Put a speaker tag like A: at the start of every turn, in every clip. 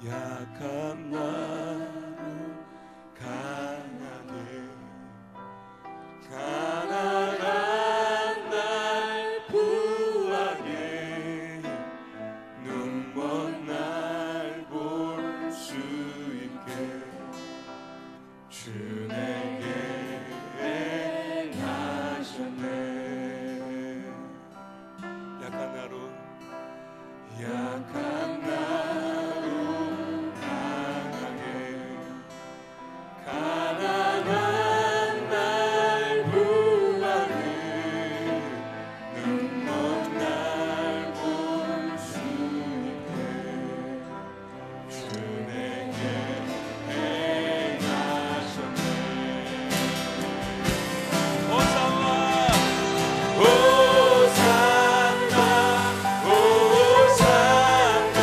A: 약한 나로 강하게 가난한 날 부하게 눈먼 날 볼 수 있게 주 내게 행하셨네. 약한 나로 약한 나로 강하게 가난한 날 부하게 눈먼 날 볼 수 있게 주 내게 행하셨네. 호산나 호산나 호산나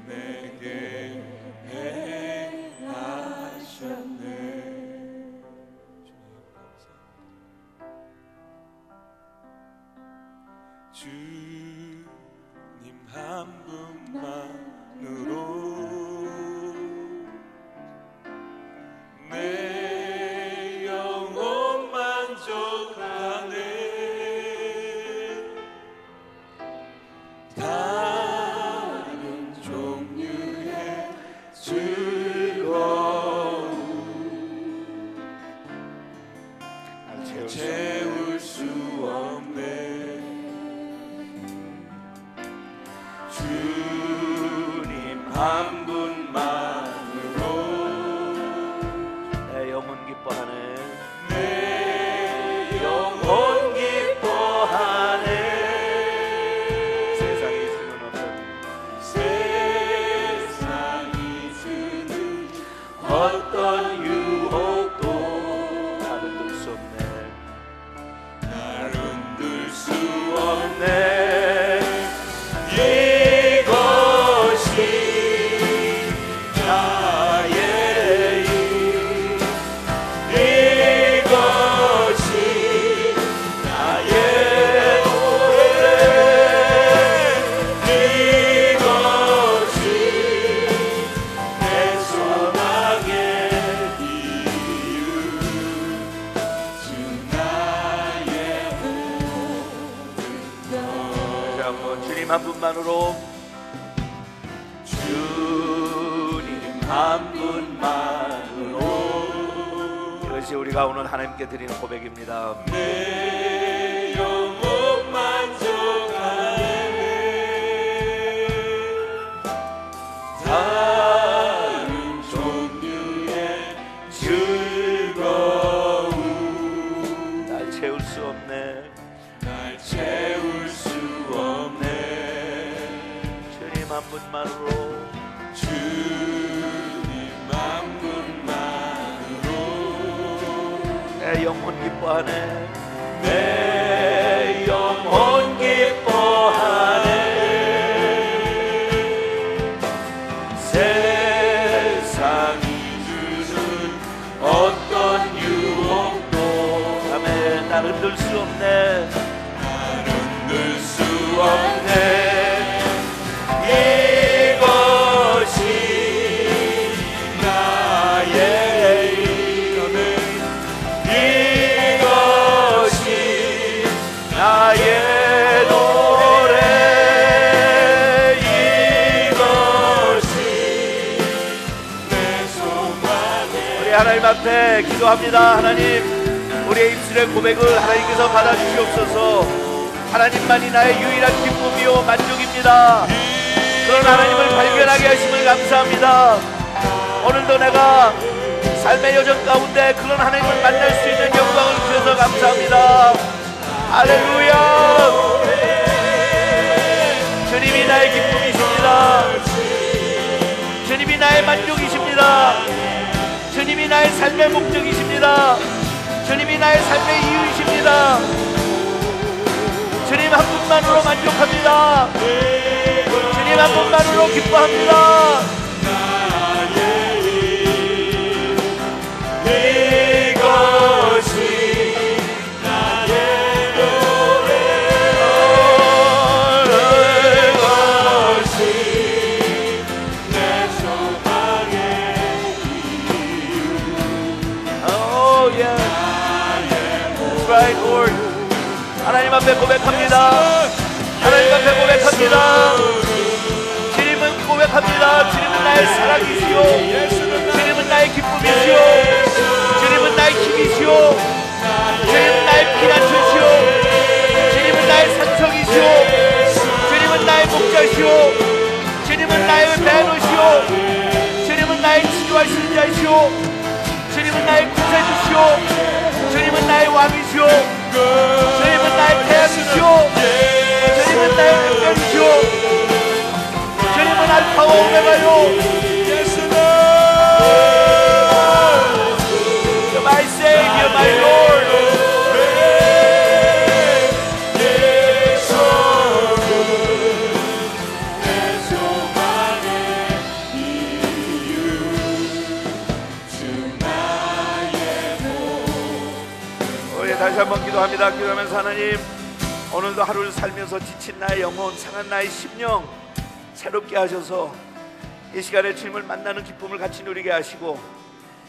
A: 내게 행하셨네. 주님 한 분만으로 내 영혼 만족하네. 다른 종류의 즐거움 채울 수 없네. 주님 한 분만으로
B: 내 영혼 기뻐하네.
A: 내 영혼 기뻐하네.
B: 세상이 주는 어떤
A: 세상이 주는 어떤 유혹도
B: 나를 둘 수 없네.
A: 나를 흔들 수 없네. 이것이 나의 힘, 이것이 나의 노래, 이것이 내 소망의 이유, 주 나의
B: 다시 한번 주님 한 분만으로
A: 주님 한 분만으로
B: 이것이 우리가 오늘 하나님께 드리는 고백입니다.
A: 내 영혼 만족하네. 다른 종류의 즐거움
B: 날 채울 수 없네.
A: 날 채울 수 없네.
B: 주님 한 분만으로
A: 주님 한 분만으로
B: 내 영혼 기뻐하네.
A: 내 영혼 기뻐하네. 세상이 주는 어떤 유혹도
B: 아멘. 날 흔들 수 없네.
A: 날 흔들 수 없네. 이것이 나의 힘, 이것이 나의 노래, 이것이 내 소망의.
B: 우리 하나님 앞에 기도합니다. 하나님, 우리의 입술의 고백을 하나님께서 받아주시옵소서. 하나님만이 나의 유일한 기쁨이요 만족입니다. 그런 하나님을 발견하게 하심을 감사합니다. 오늘도 내가 삶의 여정 가운데 그런 하나님을 만날 수 있는 영광을 주셔서 감사합니다. 할렐루야. 주님이 나의 기쁨이십니다. 주님이 나의 만족이십니다. 주님이 나의 삶의 목적이십니다. 주님이 나의 삶의 이유이십니다. 주님 한 분만으로 만족합니다. 주님 한 분만으로 기뻐합니다.
A: 이것이 나의 노래, 이것이 내 소망의 이유.
B: Oh yeah, that's right, Lord. 하나님 앞에 고백합니다. 하나님 앞에 고백합니다. 주님은 고백합니다. 주님은 나의 사랑이시오. 주님은 나의 기쁨이시오. 주님은 나의 힘이시오. 주님은 나의 피난처시오. 주님은 나의 산성이시오. 주님은 나의 목자시오. 주님은 나의 배너시오. 주님은 나의 치료하시는 자시오. 주님은 나의 구세주시오. 주님은 나의 왕이시오. 주님은 나의 태양이시오. 주님은 나의 능력이시오. 주님은 알파와 오메가요. You're my Savior, my Lord. 한번 기도합니다. 기도하면서 하나님, 오늘도 하루를 살면서 지친 나의 영혼, 상한 나의 심령 새롭게 하셔서 이 시간에 주님을 만나는 기쁨을 같이 누리게 하시고,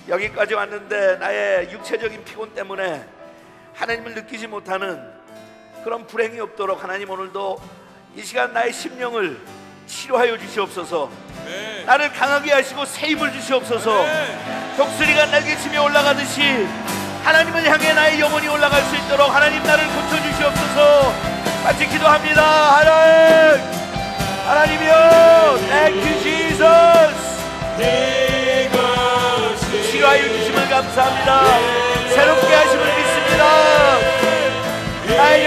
B: 여기까지 왔는데 나의 육체적인 피곤 때문에 하나님을 느끼지 못하는 그런 불행이 없도록 하나님, 오늘도 이 시간 나의 심령을 치료하여 주시옵소서. 나를 강하게 하시고 새 힘을 주시옵소서. 독수리가 날개치며 올라가듯이 하나님을 향해 나의 영혼이 올라갈 수 있도록 하나님, 나를 고쳐주시옵소서. 같이 기도합니다. 하나님이여, Thank you Jesus. 치료하여 주심을 감사합니다. 새롭게 하심을 믿습니다. 나의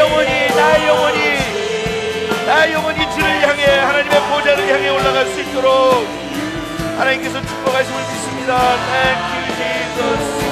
B: 영혼이 주를 향해, 하나님의 보좌를 향해 올라갈 수 있도록 하나님께서 축복하심을 믿습니다. Thank you Jesus.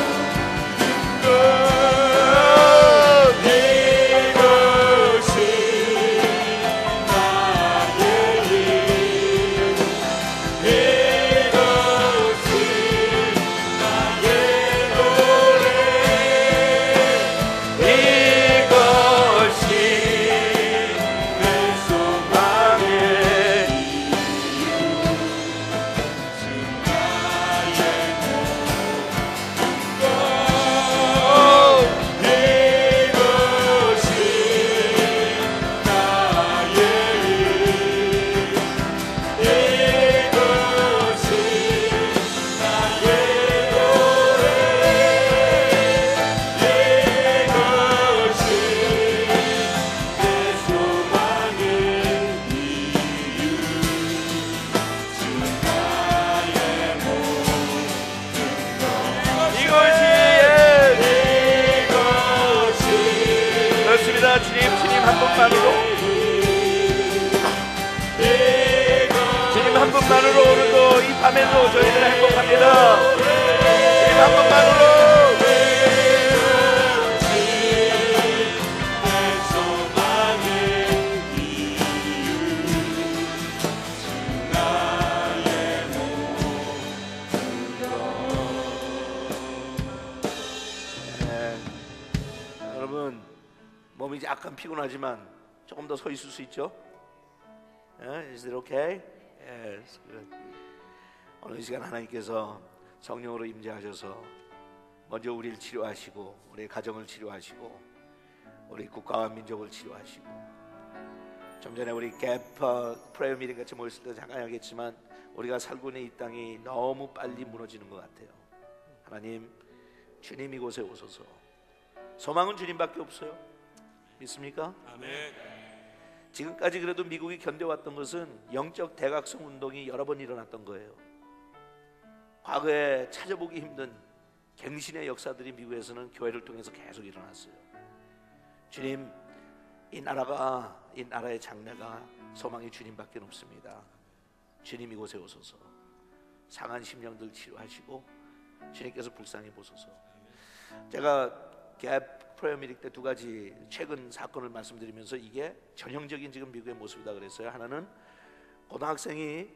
B: 주님 한 분만으로 오늘도 이 밤에도 저희는 행복합니다. 주님 한 분만으로. 여러분, 몸이 약간 피곤하지만 조금 더 서 있을 수 있죠? Is it okay? Yes. 오늘 이 시간 하나님께서 성령으로 임재하셔서 먼저 우리를 치료하시고, 우리의 가정을 치료하시고, 우리 국가와 민족을 치료하시고, 좀 전에 우리 갭 프레이어 미팅 같이 모였을 때 잠깐 하겠지만, 우리가 살고 있는 이 땅이 너무 빨리 무너지는 것 같아요. 하나님, 주님 이곳에 오소서. 소망은 주님밖에 없어요. 믿습니까?
A: 아멘.
B: 지금까지 그래도 미국이 견뎌왔던 것은 영적 대각성 운동이 여러 번 일어났던 거예요. 과거에 찾아보기 힘든 갱신의 역사들이 미국에서는 교회를 통해서 계속 일어났어요. 주님, 이 나라의 장래가 소망이 주님밖에 없습니다. 주님 이곳에 오소서. 상한 심령들 치료하시고 주님께서 불쌍히 보소서. 제가 갭 프레이어 미팅 때 두 가지 최근 사건을 말씀드리면서 이게 전형적인 지금 미국의 모습이다 그랬어요. 하나는 고등학생이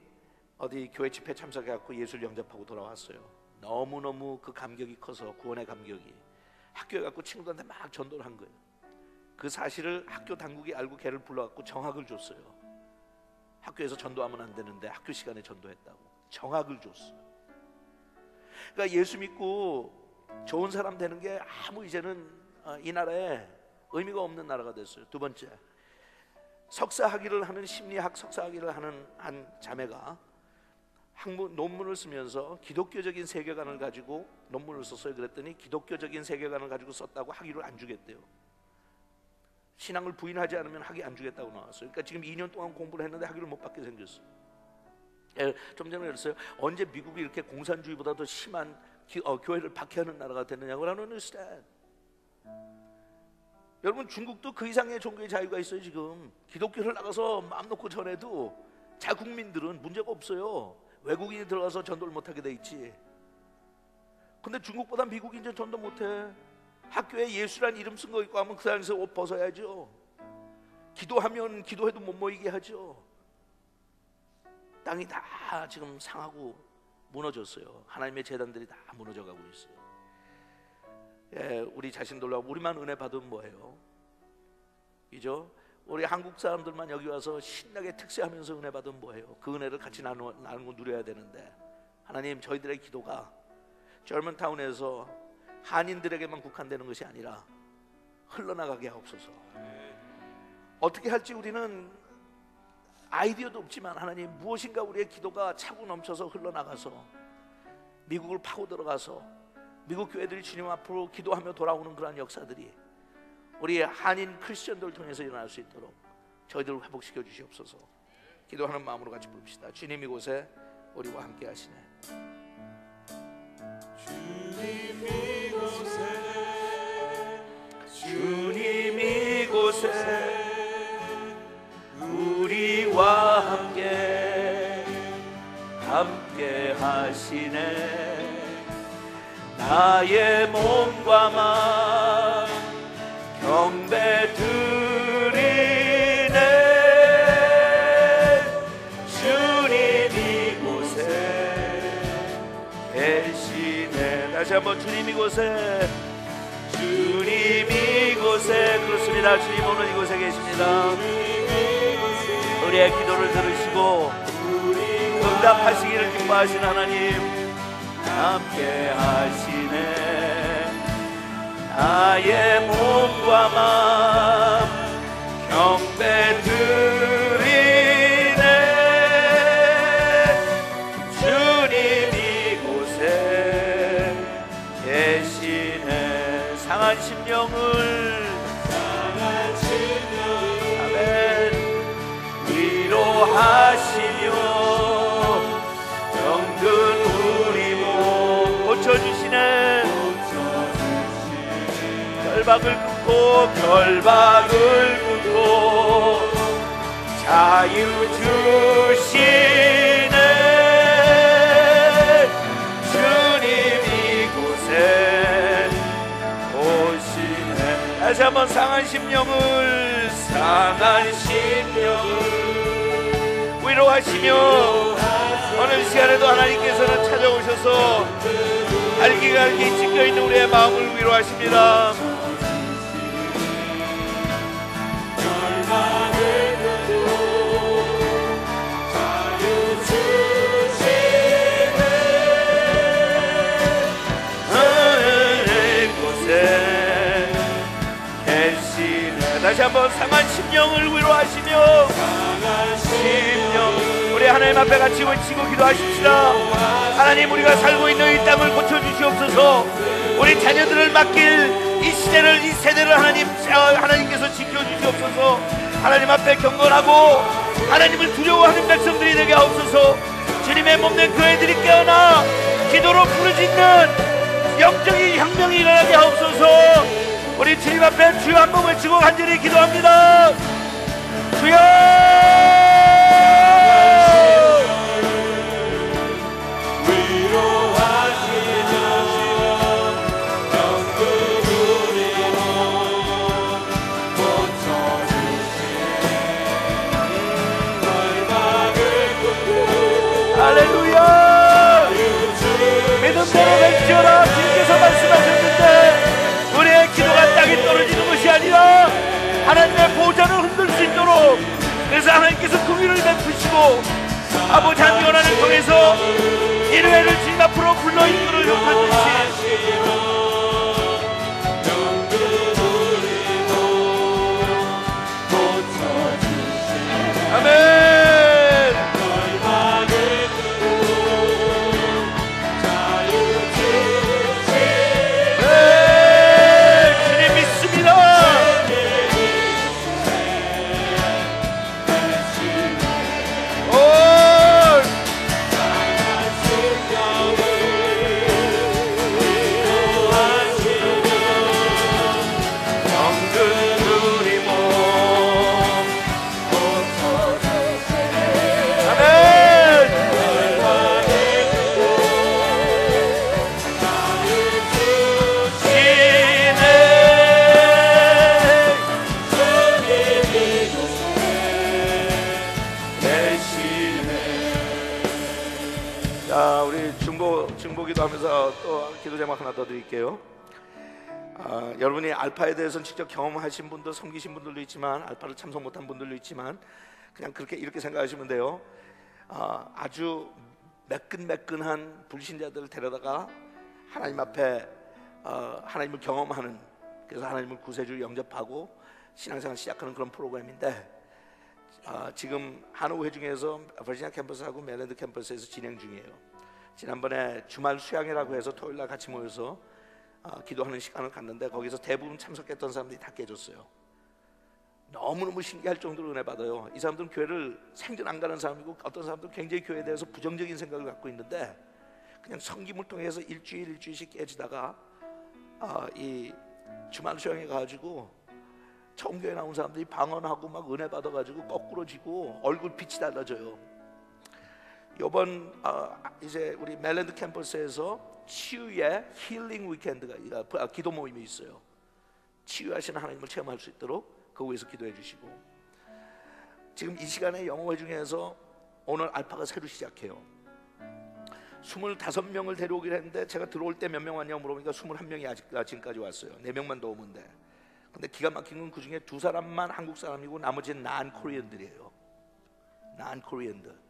B: 어디 교회 집회 참석해갖고 예수를 영접하고 돌아왔어요. 너무너무 그 감격이 커서, 구원의 감격이, 학교에 갖고 친구들한테 막 전도를 한 거예요. 그 사실을 학교 당국이 알고 걔를 불러갖고 정학을 줬어요. 학교에서 전도하면 안 되는데 학교 시간에 전도했다고 정학을 줬어요. 그러니까 예수 믿고 좋은 사람 되는 게 아무 이제는 이 나라에 의미가 없는 나라가 됐어요. 두 번째, 석사학위를 하는, 심리학 석사학위를 하는 한 자매가 논문을 쓰면서 기독교적인 세계관을 가지고 논문을 썼어요. 그랬더니 기독교적인 세계관을 가지고 썼다고 학위를 안 주겠대요. 신앙을 부인하지 않으면 학위 안 주겠다고 나왔어요. 그러니까 지금 2년 동안 공부를 했는데 학위를 못 받게 생겼어요. 좀 전에 그랬어요. 언제 미국이 이렇게 공산주의보다 더 심한 교회를 박해하는 나라가 됐느냐고. I don't understand. 여러분, 중국도 그 이상의 종교의 자유가 있어요. 지금 기독교를 나가서 마음 놓고 전해도 자국민들은 문제가 없어요. 외국인이 들어가서 전도를 못하게 돼 있지. 근데 중국보다 미국이 이제 전도 못해. 학교에 예수란 이름 쓴 거 있고 하면 그 안에서 옷 벗어야죠. 기도하면 기도해도 못 모이게 하죠. 땅이 다 지금 상하고 무너졌어요. 하나님의 재단들이 다 무너져가고 있어요. 우리 자신 놀라고 우리만 은혜 받으면 뭐예요? 그죠? 우리 한국 사람들만 여기 와서 신나게 특세하면서 은혜 받으면 뭐예요? 그 은혜를 같이 나누고 누려야 되는데, 하나님, 저희들의 기도가 젊은타운에서 한인들에게만 국한되는 것이 아니라 흘러나가게 하옵소서. 어떻게 할지 우리는 아이디어도 없지만 하나님, 무엇인가 우리의 기도가 차고 넘쳐서 흘러나가서 미국을 파고 들어가서 미국 교회들이 주님 앞으로 기도하며 돌아오는 그러한 역사들이 우리 한인 크리스천들 통해서 일어날 수 있도록 저희들을 회복시켜 주시옵소서. 기도하는 마음으로 같이 부릅시다. 주님 이곳에 우리와 함께 하시네. 주님 이곳에 우리와 함께 하시네. 나의 몸과 마음 경배 드리네. 주님 이곳에 계시네. 다시 한번 주님 이곳에, 주님 이곳에. 그렇습니다. 주님 오늘 이곳에 계십니다. 우리의 기도를 들으시고 응답하시기를 기뻐하신 하나님, 함께 하시네. 나의 몸과 마음 경배 드리네. 주님 이곳에 계시네. 상한 심령을 아멘 위로하시며 병든 우리 몸 고쳐주시네. 결박을 끊고 자유 주시네. 주님 이곳에 오시네. 다시 한번 상한 심령을 위로하시며 오늘 시간에도 하나님께서는 찾아오셔서 알기갈기 찢겨있는 우리의 마음을 위로하십니다. 다시 한번 상한 심령을 위로하시며 우리 하나님 앞에 같이 외치고 기도하십시다. 하나님, 우리가 살고 있는 이 땅을 고쳐주시옵소서. 우리 자녀들을 맡길 이 시대를, 이 세대를 하나님께서 지켜주시옵소서. 하나님 앞에 경건하고 하나님을 두려워하는 백성들이 되게 하옵소서. 주님의 몸된 교회들이 깨어나 기도로 부르짖는 영적인 혁명이 일어나게 하옵소서. 우리 주님 앞에 주여 한번 외치고 간절히 기도합니다. 주여! 할렐루야! 믿음대로 외쳐라. 주님께서 말씀하셨는데 우리의 기도가 땅에 떨어지는 것이 아니라 하나님의 보좌를 흔들 수 있도록, 그래서 하나님께서 그 위를 베푸시고 아버지 한 연한을 통해서 일회를 주님 앞으로 불러 이끌어 주셨듯이 아멘. 증보기도 하면서 또 기도 제목 하나 더 드릴게요. 여러분이 알파에 대해서는 직접 경험하신 분들, 섬기신 분들도 있지만 알파를 참석 못한 분들도 있지만 그냥 그렇게 이렇게 생각하시면 돼요. 아주 매끈매끈한 불신자들을 데려다가 하나님 앞에 하나님을 경험하는, 그래서 하나님을 구세주로 영접하고 신앙생활 시작하는 그런 프로그램인데 지금 한우 회중에서 버지니아 캠퍼스하고 메릴랜드 캠퍼스에서 진행 중이에요. 지난번에 주말 수양회라고 해서 토요일날 같이 모여서 기도하는 시간을 갖는데 거기서 대부분 참석했던 사람들이 다 깨졌어요. 너무너무 신기할 정도로 은혜 받아요. 이 사람들은 교회를 생전 안 가는 사람이고 어떤 사람들은 굉장히 교회에 대해서 부정적인 생각을 갖고 있는데 그냥 성김을 통해서 일주일씩 깨지다가 이 주말 수양회 가가지고 처음 교회 나온 사람들이 방언하고 막 은혜 받아가지고 거꾸로 지고 얼굴 빛이 달라져요. 이번 이제 우리 메릴랜드 캠퍼스에서 치유의 힐링 위켄드가 기도 모임이 있어요. 치유하시는 하나님을 체험할 수 있도록 그 위해서 기도해 주시고, 지금 이 시간에 영어회 중에서 오늘 알파가 새로 시작해요. 25명을 데려오기로 했는데 제가 들어올 때 몇 명 왔냐고 물어보니까 21명이 지금까지 왔어요. 4명만 더 오면 돼. 근데 기가 막힌 건 그 중에 2사람만 한국 사람이고 나머지는 난 코리안들이에요. 난 코리안들.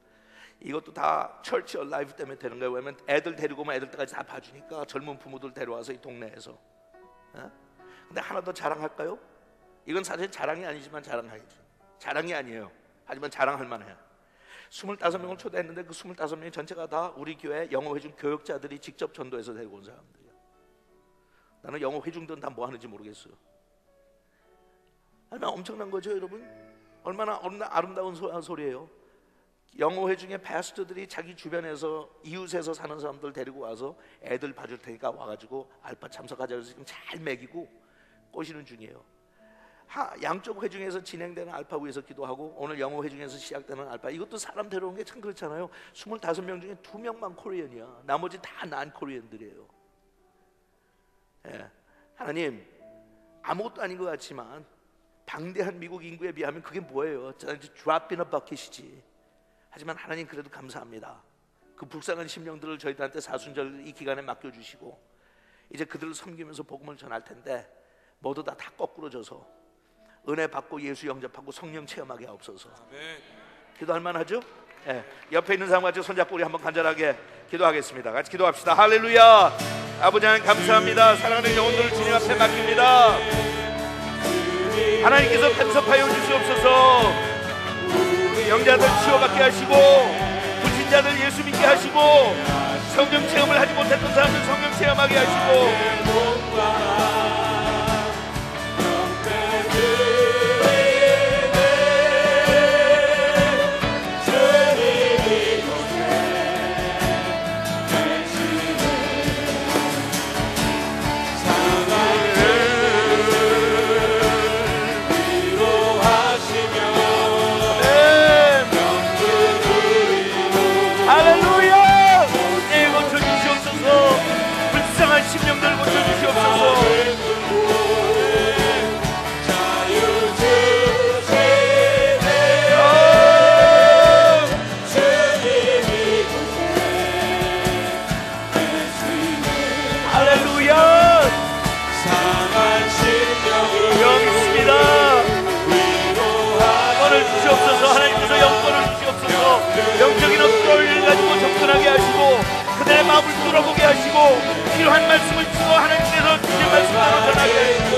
B: 이것도 다 철치 얼라이브 때문에 되는 거예요. 왜냐면 애들 데리고 오면 애들까지 다 봐주니까 젊은 부모들 데려와서 이 동네에서. 근데 하나 더 자랑할까요? 이건 사실 자랑이 아니지만 자랑하겠죠. 자랑이 아니에요. 하지만 자랑할 만해요. 25명을 초대했는데 그 25명이 전체가 다 우리 교회 영어 회중 교역자들이 직접 전도해서 데리고 온 사람들이에요. 나는 영어 회중들은 다 뭐 하는지 모르겠어요. 얼마나 엄청난 거죠, 여러분? 얼마나 아름다운 소리예요. 영어 회중의 패스터들이 자기 주변에서 이웃에서 사는 사람들 데리고 와서 애들 봐줄 테니까 와가지고 알파 참석하자고 지금 잘 먹이고 꼬시는 중이에요. 양쪽 회중에서 진행되는 알파 위에서 기도하고 오늘 영어 회중에서 시작되는 알파, 이것도 사람 데려온 게 참 그렇잖아요. 25명 중에 2명만 코리안이야. 나머지 다 난 코리안들이에요. 하나님, 아무것도 아닌 것 같지만 방대한 미국 인구에 비하면 그게 뭐예요? drop in a bucket이지. 하지만 하나님 그래도 감사합니다. 그 불쌍한 심령들을 저희들한테 사순절 이 기간에 맡겨주시고 이제 그들을 섬기면서 복음을 전할 텐데 모두 다 거꾸로 져서 은혜 받고 예수 영접하고 성령 체험하게 하옵소서. 기도할 만하죠? 옆에 있는 사람과 같이 손잡고 우리 한번 간절하게 기도하겠습니다. 같이 기도합시다. 할렐루야. 아버지 하나님 감사합니다. 사랑하는 영혼들을 주님 앞에 맡깁니다. 하나님께서 간섭하여 주시옵소서. 영자들 치유받게 하시고 불신자들 예수 믿게 하시고 성령 체험을 하지 못했던 사람들 성령 체험하게 하시고 심령들 고쳐주시옵소서. 할렐루야. 여기 있습니다. 영권을 주시옵소서. 하나님께서 영권을 주시옵소서. 영적인 업도를 가지고 접근하게 하시고 그들의 마음을 뚫어보게 하시고 필요한 말씀을 주고 하나님께서 주신 말씀대로 전하게 하시고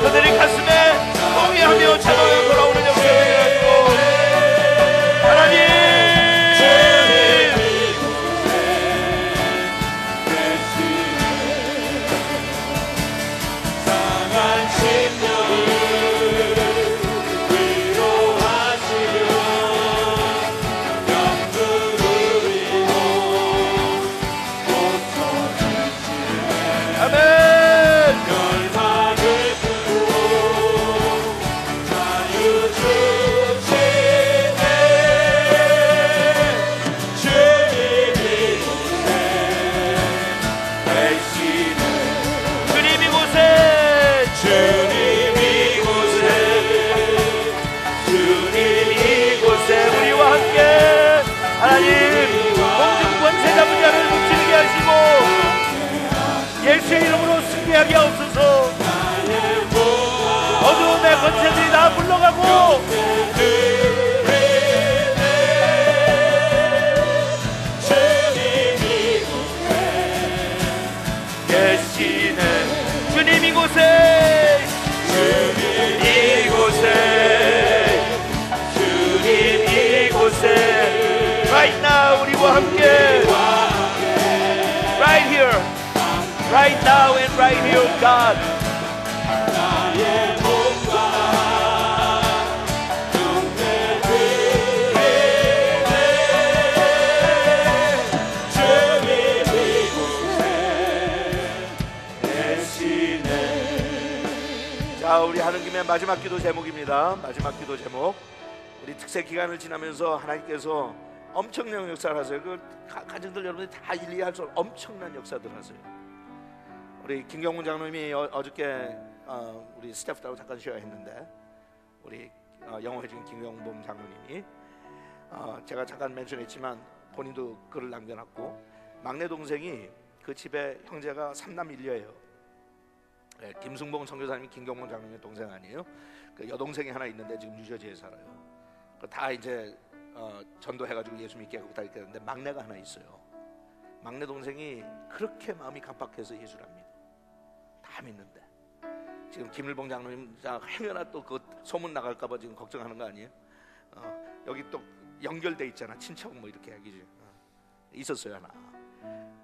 B: 그들의 가슴에 포기하며 자동으로 돌아오는 역사를 하시고 하나님 상한 심령을 위로하시며 영들을 아멘. 열방을 두고 자유주 우리와 함께 right here, right now and right here, God.
A: 나의 몸과
B: 자, 우리 하는 김에 마지막 기도 제목입니다. 마지막 기도 제목. 우리 특세 기간을 지나면서 하나님께서 엄청난 역사를 하세요. 그 가정들 여러분들이 다 일일이 할 수 없는 엄청난 역사들 하세요. 우리 김경문 장로님이 어저께 우리 스태프들하고 잠깐 쉬어야 했는데, 우리 영어회진 김경범 장로님이 제가 잠깐 멘션했지만 본인도 글을 남겨놨고, 막내 동생이 그 집에 형제가 3남 1녀예요. 네, 김승봉 선교사님이 김경문 장로님의 동생 아니에요? 그 여동생이 하나 있는데 지금 뉴저지에 살아요. 다 이제 전도해가지고 예수 믿게 하고 다 이렇게 하는데, 막내가 하나 있어요. 막내 동생이 그렇게 마음이 갑박해서 예수를 합니다. 다 믿는데 지금 김일봉 장로님 행여나 또 그 소문 나갈까봐 지금 걱정하는 거 아니에요? 여기 또 연결돼 있잖아. 친척 뭐 이렇게 하기지. 있었어요 하나.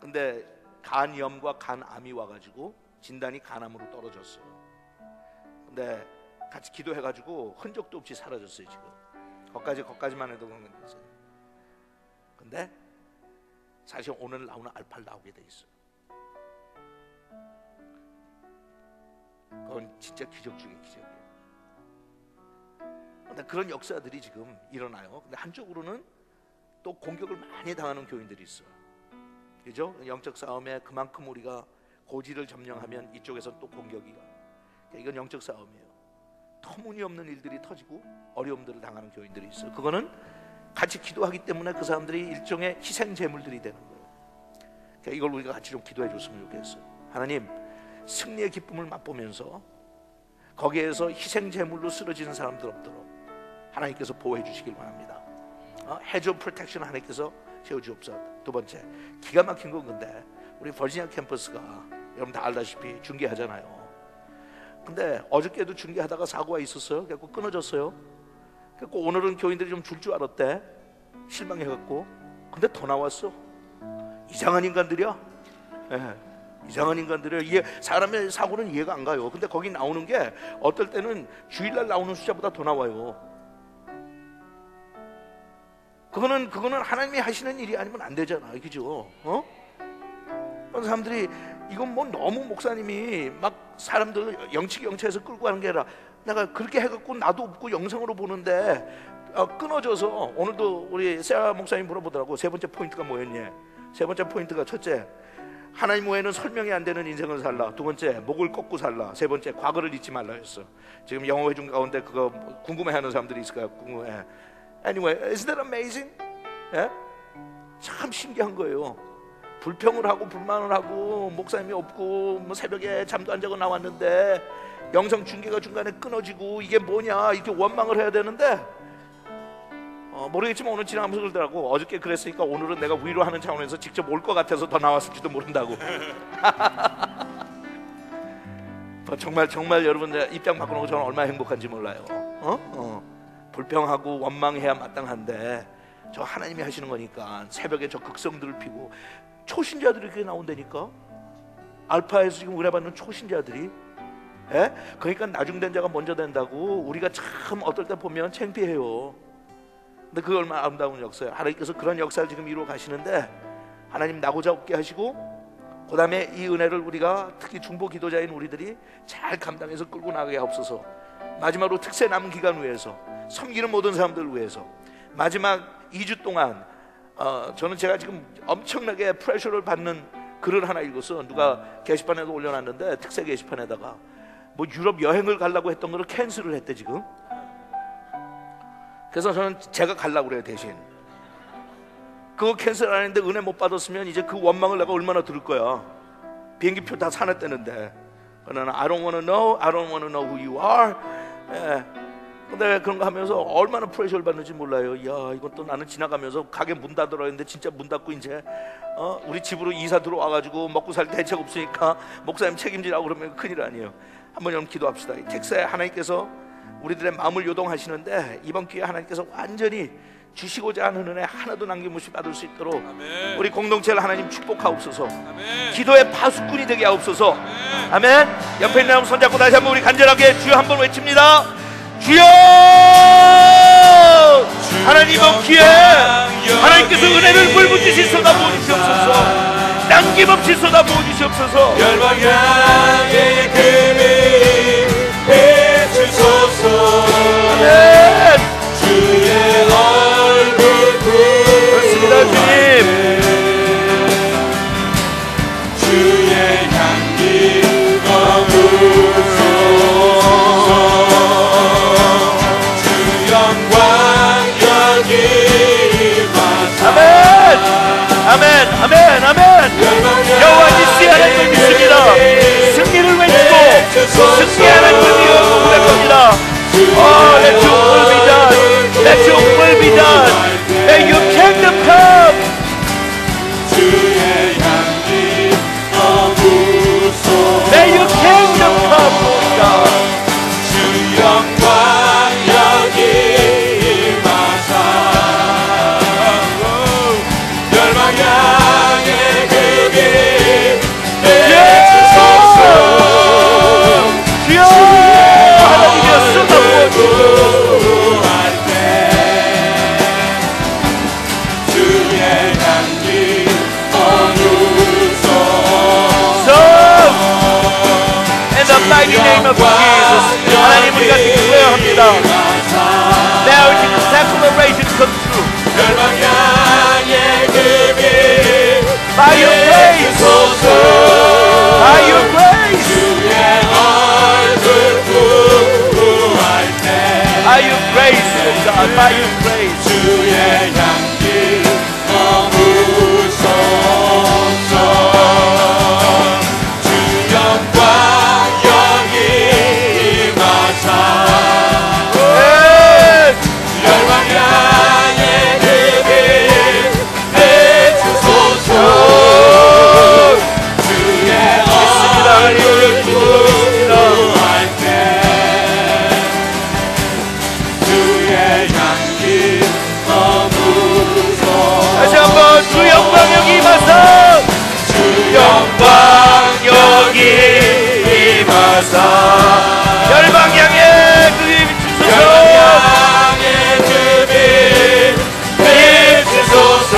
B: 근데 간염과 간암이 와가지고 진단이 간암으로 떨어졌어요. 근데 같이 기도해가지고 흔적도 없이 사라졌어요. 지금 거기까지만 해도 그런 거였어요. 근데 사실 오늘 나오는 알파를 나오게 돼 있어요. 그건 진짜 기적 중에 기적이에요. 근데 그런 역사들이 지금 일어나요. 근데 한쪽으로는 또 공격을 많이 당하는 교인들이 있어요. 그죠? 영적 싸움에 그만큼 우리가 고지를 점령하면 이쪽에서 또 공격이가. 이건 영적 싸움이에요. 터무니없는 일들이 터지고 어려움들을 당하는 교인들이 있어요. 그거는 같이 기도하기 때문에 그 사람들이 일종의 희생 제물들이 되는 거예요. 그러니까 이걸 우리가 같이 좀 기도해 줬으면 좋겠어요. 하나님, 승리의 기쁨을 맛보면서 거기에서 희생 제물로 쓰러지는 사람들 없도록 하나님께서 보호해 주시길 바랍니다. hedge of protection 하나님께서 세워주옵소서. 두 번째, 기가 막힌 건 근데 우리 버지니아 캠퍼스가 여러분 다 알다시피 중계하잖아요. 근데 어저께도 중계하다가 사고가 있었어요. 그래서 끊어졌어요. 그래서 오늘은 교인들이 좀 줄 줄 알았대. 실망해갖고. 근데 더 나왔어. 이상한 인간들이야. 네. 이상한 인간들이야. 이게 사람의 사고는 이해가 안 가요. 근데 거기 나오는 게 어떨 때는 주일날 나오는 숫자보다 더 나와요. 그거는 하나님이 하시는 일이 아니면 안 되잖아. 그죠? 그런 사람들이 이건 뭐 너무 목사님이 막 사람들 영치에서 끌고 가는 게 아니라, 내가 그렇게 해갖고 나도 없고 영상으로 보는데 끊어져서. 오늘도 우리 세아 목사님 물어보더라고. 세 번째 포인트가 뭐였니? 세 번째 포인트가 첫째, 하나님 외에는 설명이 안 되는 인생을 살라. 두 번째, 목을 꺾고 살라. 세 번째, 과거를 잊지 말라 했어. 지금 영어 회중 가운데 그거 궁금해하는 사람들이 있을까요? 궁금해. Anyway, isn't that amazing? 예? 참 신기한 거예요. 불평을 하고 불만을 하고 목사님이 없고 뭐 새벽에 잠도 안 자고 나왔는데 영상 중계가 중간에 끊어지고 이게 뭐냐 이렇게 원망을 해야 되는데, 모르겠지만 오늘 지나가면서 그러더라고. 어저께 그랬으니까 오늘은 내가 위로하는 차원에서 직접 올 것 같아서 더 나왔을지도 모른다고. 정말 여러분들 입장 바꿔놓고 저는 얼마나 행복한지 몰라요. 불평하고 원망해야 마땅한데 저 하나님이 하시는 거니까 새벽에 저 극성들을 피고 초신자들이 그렇게 나온다니까. 알파에서 지금 의뢰받는 초신자들이. 예? 그러니까 나중된 자가 먼저 된다고. 우리가 참 어떨 때 보면 창피해요. 근데 그게 얼마나 아름다운 역사예요. 하나님께서 그런 역사를 지금 이루어 가시는데, 하나님 나고자 없게 하시고 그 다음에 이 은혜를 우리가 특히 중보 기도자인 우리들이 잘 감당해서 끌고 나가게 하옵소서. 마지막으로 특세 남은 기간 위해서, 섬기는 모든 사람들을 위해서 마지막 2주 동안 저는 제가 지금 엄청나게 프레셔를 받는 글을 하나 읽었어. 누가 게시판에도 올려놨는데, 특세 게시판에다가 뭐 유럽 여행을 가려고 했던 거를 캔슬을 했대 지금. 그래서 저는 제가 가려고 그래요. 대신 그거 캔슬 안 했는데 은혜 못 받았으면 이제 그 원망을 내가 얼마나 들을 거야. 비행기표 다 사놨다는데. 그러나 I don't want to know, I don't want to know who you are. 예. 근데 그런 거 하면서 얼마나 프레셔를 받는지 몰라요. 야, 이건 또 나는 지나가면서 가게 문 닫으라 했는데 진짜 문 닫고 이제 우리 집으로 이사 들어와가지고 먹고 살 대책 없으니까 목사님 책임지라고 그러면 큰일 아니에요. 한번 여러분 기도합시다. 이 텍사에 하나님께서 우리들의 마음을 요동하시는데, 이번 기회에 하나님께서 완전히 주시고자 하는 은혜 하나도 남김없이 받을 수 있도록
A: 아멘.
B: 우리 공동체를 하나님 축복하옵소서.
A: 아멘.
B: 기도의 파수꾼이 되게 하옵소서. 아멘. 옆에 있는 사람 손잡고 다시 한번 우리 간절하게 주여 한번 외칩니다. 주여! 하나님 없기에 하나님께서 은혜를 불붙이시 쏟아부어 주시옵소서. 남김없이 쏟아부어 주시옵소서.
A: 열방 향해 그리 해주소서.
B: 아멘.
A: 주의 얼굴
B: 그렇습니다 주님.
A: 주의 향기 머무소서. 주 영광 여기 임하사.
B: 아멘. 아멘. 아멘. 여호와 니시 하나님을 믿습니다. 승리를 외치고 승리하는 주님을 고백합니다. Let your will be done. Let your will be done. May your kingdom come.
A: 주의 향기 머무소서.
B: May your kingdom come, Lord God.
A: 주 영광 여기 임하사. 열방 향해 그길 내주소서.
B: 주여 하나님이여 쏟아부어 주소서.
A: 주의 향기 머무소서.
B: In the mighty name of Jesus. 하나님 우리가 기도합니다. Now the declaration come true.
A: 열방 향해 그길
B: By your grace. By your grace.
A: 주의 얼굴 구할 때
B: By your grace, oh God. By your grace.
A: 주의 향기 머무소서. 주 영광 여기 임하사. 열방 향해 그길 내주소서. 주의 얼굴 구할 때 주의 향기 머무소서.
B: 다시 한번 주 영광 여기 임하사.
A: 주 영광 여기 임하사.
B: 열방 향해 그 힘 주소서.
A: 열방 향해 그빛 비추소서.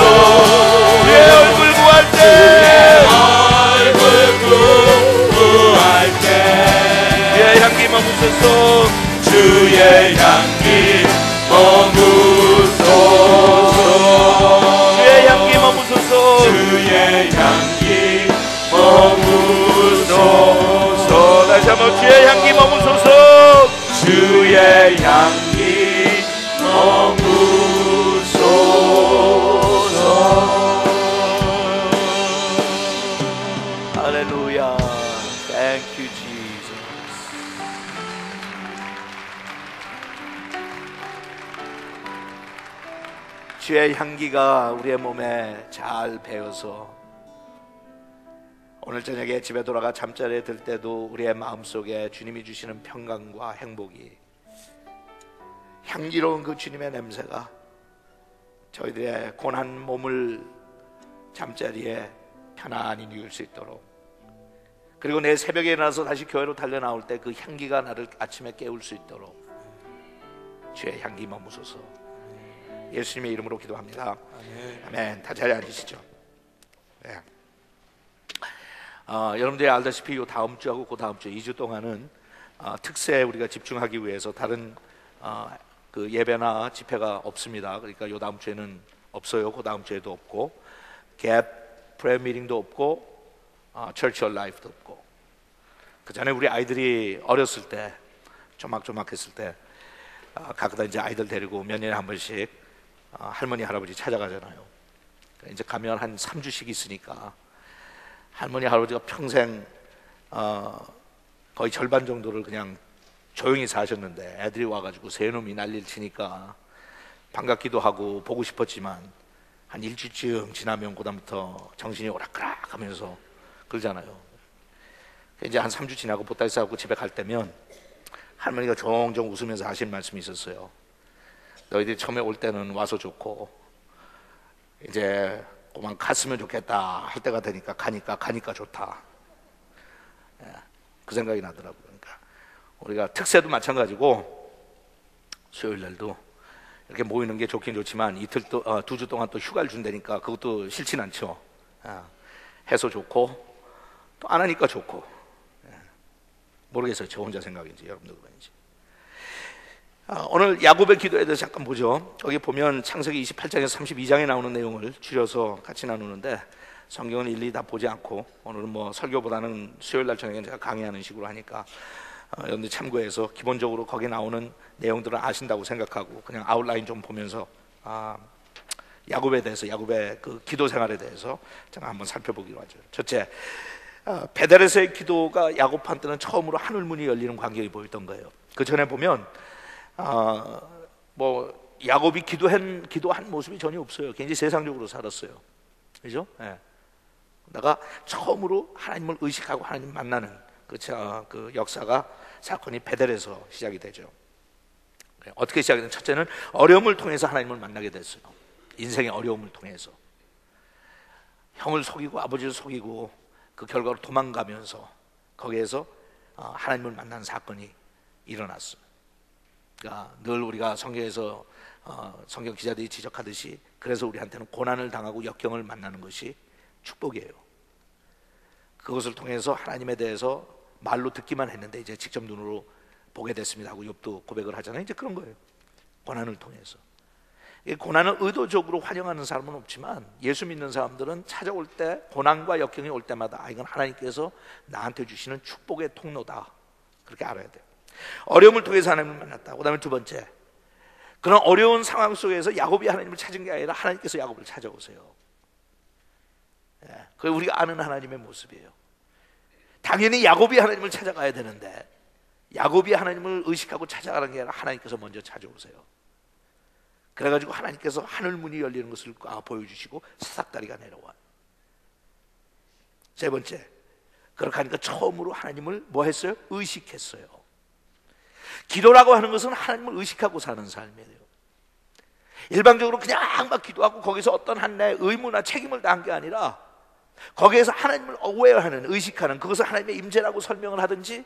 B: 주의 얼굴 구할 때.
A: 얼굴 구할 때
B: 주의 향기 머무소서.
A: 주의 향기 머무소서.
B: 주의 향기 머무소서.
A: 주의 향기 머무소서.
B: 다시 한번 주의 향기 머무소서.
A: 주의 향기 머무소서.
B: 할렐루야. Thank you, Jesus. 주의 향기가 우리의 몸에 잘 배어서 오늘 저녁에 집에 돌아가 잠자리에 들 때도 우리의 마음속에 주님이 주시는 평강과 행복이, 향기로운 그 주님의 냄새가 저희들의 고난 몸을 잠자리에 편안히 누울 수 있도록, 그리고 내일 새벽에 일어나서 다시 교회로 달려 나올 때 그 향기가 나를 아침에 깨울 수 있도록 주의 향기 머무소서. 예수님의 이름으로 기도합니다. 아멘. 다 자리에 앉으시죠. 네. 여러분들이 알다시피 이 다음 주하고 그 다음 주 2주 동안은 특세에 우리가 집중하기 위해서 다른 그 예배나 집회가 없습니다. 그러니까 이 다음 주에는 없어요. 그 다음 주에도 없고, 갭 프레어 미팅도 없고, Church Life도 없고. 그 전에 우리 아이들이 어렸을 때, 조막조막했을 때 가끔다 이제 아이들 데리고 몇 년에 한 번씩 할머니 할아버지 찾아가잖아요. 이제 가면 한 3주씩 있으니까 할머니 할아버지가 평생 거의 절반 정도를 그냥 조용히 사셨는데, 애들이 와가지고 새놈이 난리를 치니까 반갑기도 하고 보고 싶었지만 한 일주일쯤 지나면 그다음부터 정신이 오락가락 하면서 그러잖아요. 이제 한 3주 지나고 보따리 싸고 집에 갈 때면 할머니가 종종 웃으면서 하신 말씀이 있었어요.
C: 너희들이 처음에 올 때는 와서 좋고 이제 그만 갔으면 좋겠다 할 때가 되니까 가니까 좋다. 그 생각이 나더라고요. 그러니까 우리가 특세도 마찬가지고 수요일 날도 이렇게 모이는 게 좋긴 좋지만 이틀 또 2주 동안 또 휴가를 준다니까 그것도 싫진 않죠. 해서 좋고 또 안 하니까 좋고. 모르겠어요. 저 혼자 생각인지 여러분들 그런지. 오늘 야곱의 기도에 대해서 잠깐 보죠. 거기 보면 창세기 28장에서 32장에 나오는 내용을 줄여서 같이 나누는데 성경은 일일이 다 보지 않고 오늘은 뭐 설교보다는 수요일 날 저녁에 제가 강의하는 식으로 하니까 여러분들 참고해서 기본적으로 거기 나오는 내용들을 아신다고 생각하고 그냥 아웃라인 좀 보면서 야곱에 대해서, 야곱의 그 기도 생활에 대해서 제가 한번 살펴보기로 하죠. 첫째, 베델에서의 기도가 야곱한테는 처음으로 하늘문이 열리는 광경이 보였던 거예요. 그 전에 보면 뭐 야곱이 기도한 모습이 전혀 없어요. 굉장히 세상적으로 살았어요. 그죠? 예. 내가 처음으로 하나님을 의식하고 하나님 만나는 그 역사가 사건이 베델에서 시작이 되죠. 어떻게 시작이 되는? 첫째는 어려움을 통해서 하나님을 만나게 됐어요. 인생의 어려움을 통해서 형을 속이고 아버지를 속이고 그 결과로 도망가면서 거기에서 하나님을 만난 사건이 일어났어요. 그러니까 늘 우리가 성경에서 성경 기자들이 지적하듯이 그래서 우리한테는 고난을 당하고 역경을 만나는 것이 축복이에요. 그것을 통해서 하나님에 대해서 말로 듣기만 했는데 이제 직접 눈으로 보게 됐습니다 하고 욥도 고백을 하잖아요. 이제 그런 거예요. 고난을 통해서. 이 고난을 의도적으로 환영하는 사람은 없지만 예수 믿는 사람들은 찾아올 때 고난과 역경이 올 때마다 이건 하나님께서 나한테 주시는 축복의 통로다, 그렇게 알아야 돼요. 어려움을 통해서 하나님을 만났다. 그 다음에 두 번째, 그런 어려운 상황 속에서 야곱이 하나님을 찾은 게 아니라 하나님께서 야곱을 찾아오세요. 그게 우리가 아는 하나님의 모습이에요. 당연히 야곱이 하나님을 찾아가야 되는데 야곱이 하나님을 의식하고 찾아가는 게 아니라 하나님께서 먼저 찾아오세요. 그래가지고 하나님께서 하늘문이 열리는 것을 보여주시고 사닥다리가 내려와요. 세 번째, 그렇게 하니까 처음으로 하나님을 뭐 했어요? 의식했어요. 기도라고 하는 것은 하나님을 의식하고 사는 삶이에요. 일방적으로 그냥 막 기도하고 거기서 어떤 하나의 의무나 책임을 다한 게 아니라 거기에서 하나님을 aware하는, 의식하는, 그것을 하나님의 임재라고 설명을 하든지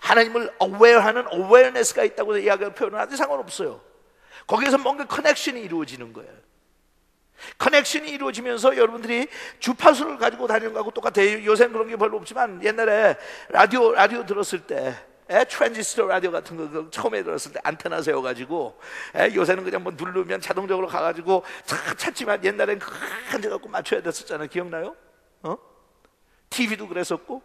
C: 하나님을 aware하는 awareness가 있다고 이야기를 표현을 하든지 상관없어요. 거기에서 뭔가 커넥션이 이루어지는 거예요. 커넥션이 이루어지면서 여러분들이 주파수를 가지고 다니는 거하고 똑같아요. 요새는 그런 게 별로 없지만 옛날에 라디오 들었을 때 트랜지스터 라디오 같은 거 처음에 들었을 때 안테나 세워가지고 요새는 그냥 뭐 누르면 자동적으로 가가지고 찾지만 옛날엔 큰 데 갖고 맞춰야 됐었잖아요. 기억나요? TV도 그랬었고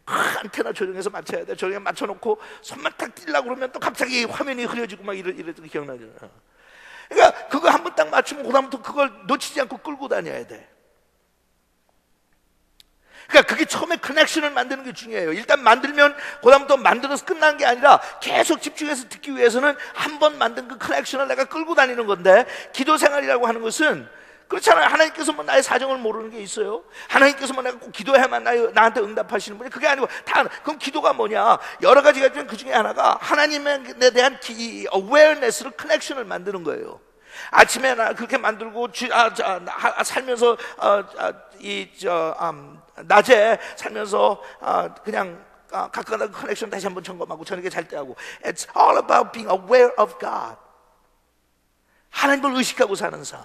C: 안테나 조정해서 맞춰야 돼. 조정해 맞춰놓고 손만 딱 띄려고 그러면 또 갑자기 화면이 흐려지고 막 이랬던 거 기억나죠? 그러니까 그거 한 번 딱 맞추면 그다음부터 그걸 놓치지 않고 끌고 다녀야 돼. 그러니까 그게 처음에 커넥션을 만드는 게 중요해요. 일단 만들면 그다음부터 만들어서 끝난 게 아니라 계속 집중해서 듣기 위해서는 한 번 만든 그 커넥션을 내가 끌고 다니는 건데, 기도 생활이라고 하는 것은 그렇잖아요. 하나님께서 뭐 나의 사정을 모르는 게 있어요? 하나님께서 뭐 내가 꼭 기도해야만 나한테 응답하시는 분이? 그게 아니고 그럼 기도가 뭐냐? 여러 가지가 있지만 그 중에 하나가 하나님에 대한 awareness를, 커넥션을 만드는 거예요. 아침에 나 그렇게 만들고 살면서 낮에 살면서 그냥 가끔가다 커넥션 다시 한번 점검하고 저녁에 잘 때 하고. It's all about being aware of God. 하나님을 의식하고 사는 삶.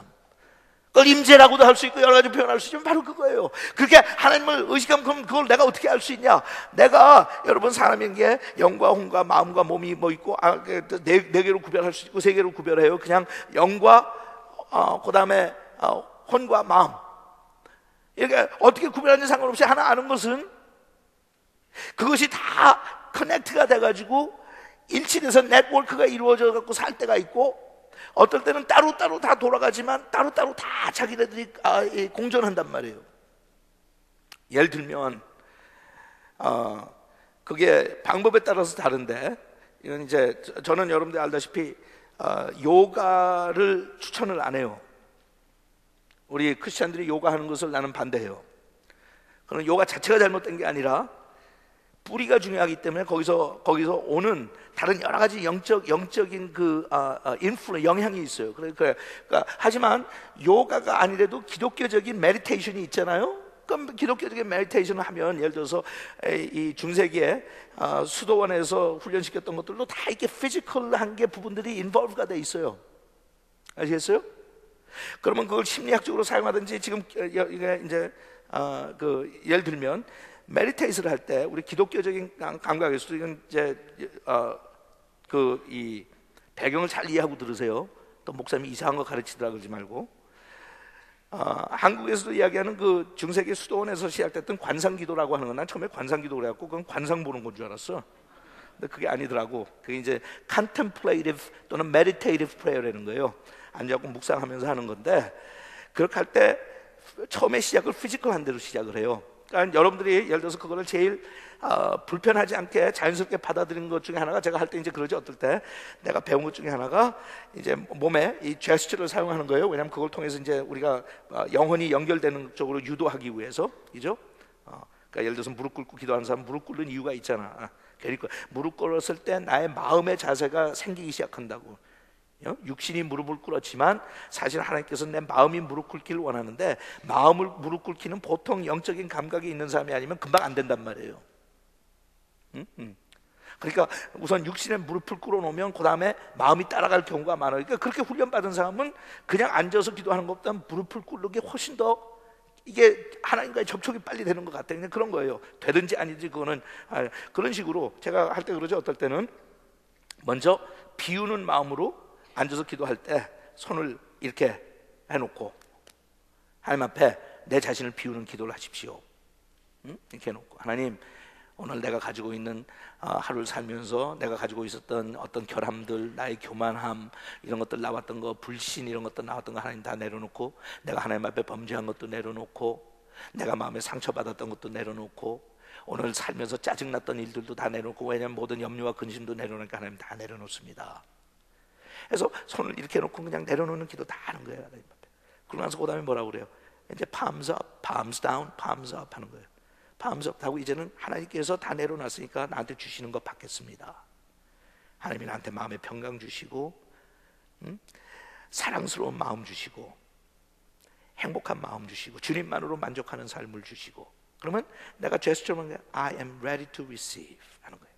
C: 그걸 임재라고도 할 수 있고 여러 가지 표현할 수 있지만 바로 그거예요. 그렇게 하나님을 의식하면 그럼 그걸 내가 어떻게 알 수 있냐? 내가 여러분 사람인 게 영과 혼과 마음과 몸이 뭐 있고 네 개로 구별할 수 있고 세 개로 구별해요. 그냥 영과 그다음에 혼과 마음. 이렇게 어떻게 구별하는지 상관없이 하나 아는 것은 그것이 다 커넥트가 돼가지고 일치돼서 네트워크가 이루어져 갖고 살 때가 있고, 어떨 때는 따로따로 다 돌아가지만 따로따로 다 자기네들이 공존한단 말이에요. 예를 들면 그게 방법에 따라서 다른데, 이건 이제 저는 여러분들 알다시피 요가를 추천을 안 해요. 우리 크리스찬들이 요가하는 것을 나는 반대해요. 그런 요가 자체가 잘못된 게 아니라 뿌리가 중요하기 때문에 거기서 오는 다른 여러 가지 영적인 영향이 있어요. 그러니까 하지만 요가가 아니래도 기독교적인 메디테이션이 있잖아요. 그럼 기독교적인 메디테이션을 하면 예를 들어서 이 중세기에 수도원에서 훈련시켰던 것들도 다 이렇게 피지컬한 게 부분들이 인볼브가 돼 있어요. 아시겠어요? 그러면 그걸 심리학적으로 사용하든지 지금 이게 이제 예를 들면 메디테이션을 할 때 우리 기독교적인 감각에서도 이건 이제 이 배경을 잘 이해하고 들으세요. 또 목사님이 이상한 거 가르치더라 그러지 말고. 한국에서도 이야기하는 그 중세기 수도원에서 시작됐던 관상기도라고 하는 건 난 처음에 관상기도 그래갖고 그건 관상 보는 건 줄 알았어. 근데 그게 아니더라고. 그게 이제 contemplative 또는 meditative prayer라는 거예요. 앉아갖고 묵상하면서 하는 건데 그렇게 할 때 처음에 시작을 피지컬한 대로 시작을 해요. 그러니까 여러분들이 예를 들어서 그거를 제일 불편하지 않게 자연스럽게 받아들이는 것 중에 하나가 제가 할 때 이제 그러죠. 어떨 때 내가 배운 것 중에 하나가 이제 몸에 이 제스처를 사용하는 거예요. 왜냐하면 그걸 통해서 이제 우리가 영혼이 연결되는 쪽으로 유도하기 위해서, 그죠? 그러니까 예를 들어서 무릎 꿇고 기도하는 사람 무릎 꿇는 이유가 있잖아. 그러니까 무릎 꿇었을 때 나의 마음의 자세가 생기기 시작한다고. 육신이 무릎을 꿇었지만 사실 하나님께서 내 마음이 무릎 꿇기를 원하는데 마음을 무릎 꿇기는 보통 영적인 감각이 있는 사람이 아니면 금방 안 된단 말이에요. 그러니까 우선 육신에 무릎을 꿇어 놓으면 그 다음에 마음이 따라갈 경우가 많아요. 그러니까 그렇게 훈련받은 사람은 그냥 앉아서 기도하는 것보다 무릎을 꿇는 게 훨씬 더 이게 하나님과의 접촉이 빨리 되는 것 같아요. 그냥 그런 거예요. 되든지 아니든지 그거는 그런 식으로 제가 할 때 그러죠. 어떨 때는 먼저 비우는 마음으로 앉아서 기도할 때 손을 이렇게 해놓고 하나님 앞에 내 자신을 비우는 기도를 하십시오. 이렇게 해놓고 하나님 오늘 내가 가지고 있는 하루를 살면서 내가 가지고 있었던 어떤 결함들, 나의 교만함 이런 것들 나왔던 거, 불신 이런 것들 나왔던 거 하나님 다 내려놓고 내가 하나님 앞에 범죄한 것도 내려놓고 내가 마음에 상처받았던 것도 내려놓고 오늘 살면서 짜증났던 일들도 다 내려놓고 왜냐하면 모든 염려와 근심도 내려놓으니까 하나님 다 내려놓습니다. 그래서 손을 이렇게 놓고 그냥 내려놓는 기도 다 하는 거예요. 하나님 앞에. 그러고 나서 그 다음에 뭐라고 그래요? 이제 palms up, palms down, palms up 하는 거예요. palms up 하고 이제는 하나님께서 다 내려놨으니까 나한테 주시는 거 받겠습니다. 하나님이 나한테 마음의 평강 주시고 사랑스러운 마음 주시고 행복한 마음 주시고 주님만으로 만족하는 삶을 주시고 그러면 내가 제스처만 I am ready to receive 하는 거예요.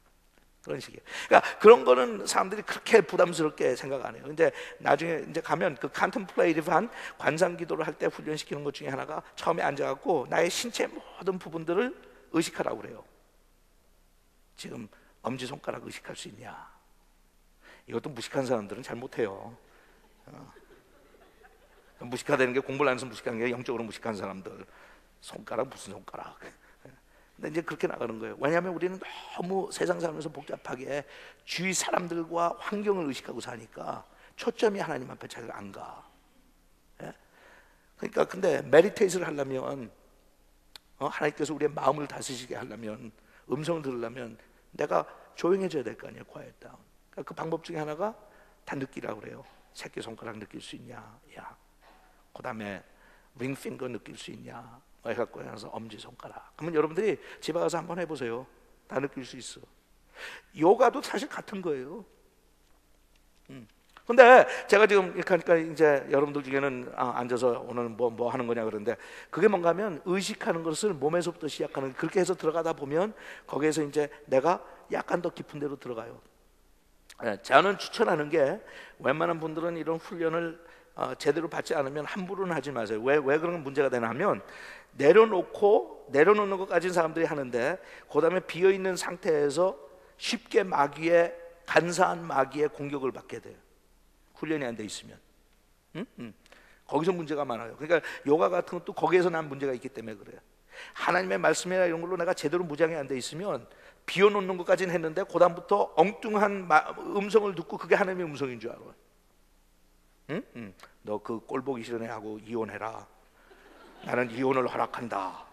C: 그런 식이에요. 그러니까 그런 거는 사람들이 그렇게 부담스럽게 생각 안 해요. 근데 나중에 이제 가면 그 컨템플레이티브한 관상 기도를 할 때 훈련시키는 것 중에 하나가 처음에 앉아갖고 나의 신체 모든 부분들을 의식하라고 그래요. 지금 엄지 손가락 의식할 수 있냐? 이것도 무식한 사람들은 잘 못해요. 무식하다는 게 공부를 안 해서 무식한 게 영적으로 무식한 사람들. 손가락 무슨 손가락? 근데 이제 그렇게 나가는 거예요. 왜냐하면 우리는 너무 세상 살면서 복잡하게 주위 사람들과 환경을 의식하고 사니까 초점이 하나님 앞에 잘 안 가. 예? 그러니까 근데 메디테이션을 하려면 하나님께서 우리의 마음을 다스리게 하려면 음성을 들으려면 내가 조용해져야 될 거 아니에요. quiet down. 그러니까 그 방법 중에 하나가 다 느끼라고 그래요. 새끼손가락 느낄 수 있냐? 야. 그 다음에 링핑거 느낄 수 있냐? 해갖고 나서 엄지손가락. 그러면 여러분들이 집에 가서 한번 해보세요. 다 느낄 수 있어. 요가도 사실 같은 거예요. 근데 제가 지금 이렇게 하니까 이제 여러분들 중에는 앉아서 오늘 뭐 하는 거냐 그러는데 그게 뭔가 하면 의식하는 것을 몸에서부터 시작하는 그렇게 해서 들어가다 보면 거기에서 이제 내가 약간 더 깊은 데로 들어가요. 저는 추천하는 게 웬만한 분들은 이런 훈련을 제대로 받지 않으면 함부로는 하지 마세요. 왜 그런 문제가 되냐면 내려놓는 것 가진 사람들이 하는데 그 다음에 비어있는 상태에서 쉽게 마귀의 간사한 마귀의 공격을 받게 돼요. 훈련이 안 돼 있으면 거기서 문제가 많아요. 그러니까 요가 같은 것도 거기에서 난 문제가 있기 때문에 그래요. 하나님의 말씀이나 이런 걸로 내가 제대로 무장이 안 돼 있으면 비워놓는 것까지는 했는데 그 다음부터 엉뚱한 음성을 듣고 그게 하나님의 음성인 줄 알아. 너 그 꼴 보기 싫은 애하고 이혼해라. 나는 이혼을 허락한다.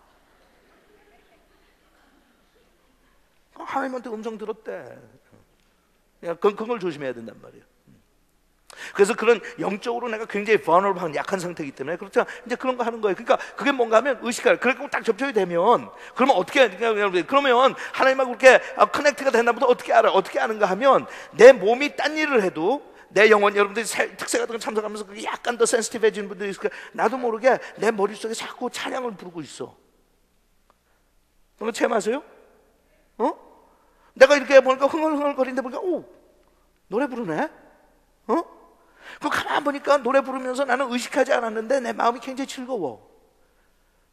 C: 하나님한테 음성 들었대. 그걸 조심해야 된단 말이에요. 그래서 그런 영적으로 내가 굉장히 vulnerable한 약한 상태이기 때문에 그렇죠. 이제 그런 거 하는 거예요. 그러니까 그게 뭔가 하면 의식할. 그렇게 딱 접촉이 되면 그러면 어떻게 그러면 하나님하고 그렇게 커넥트가 됐나 보다. 어떻게 알아? 어떻게 아는가 하면 내 몸이 딴 일을 해도 내 영혼, 여러분들이 특세 같은 거 참석하면서 그게 약간 더 센시티브해지는 분들이 있을 거예요. 나도 모르게 내 머릿속에 자꾸 찬양을 부르고 있어. 그런 거 체험하세요? 내가 이렇게 보니까 흥얼흥얼거리는데 보니까 오, 노래 부르네? 그 가만 보니까 노래 부르면서 나는 의식하지 않았는데 내 마음이 굉장히 즐거워.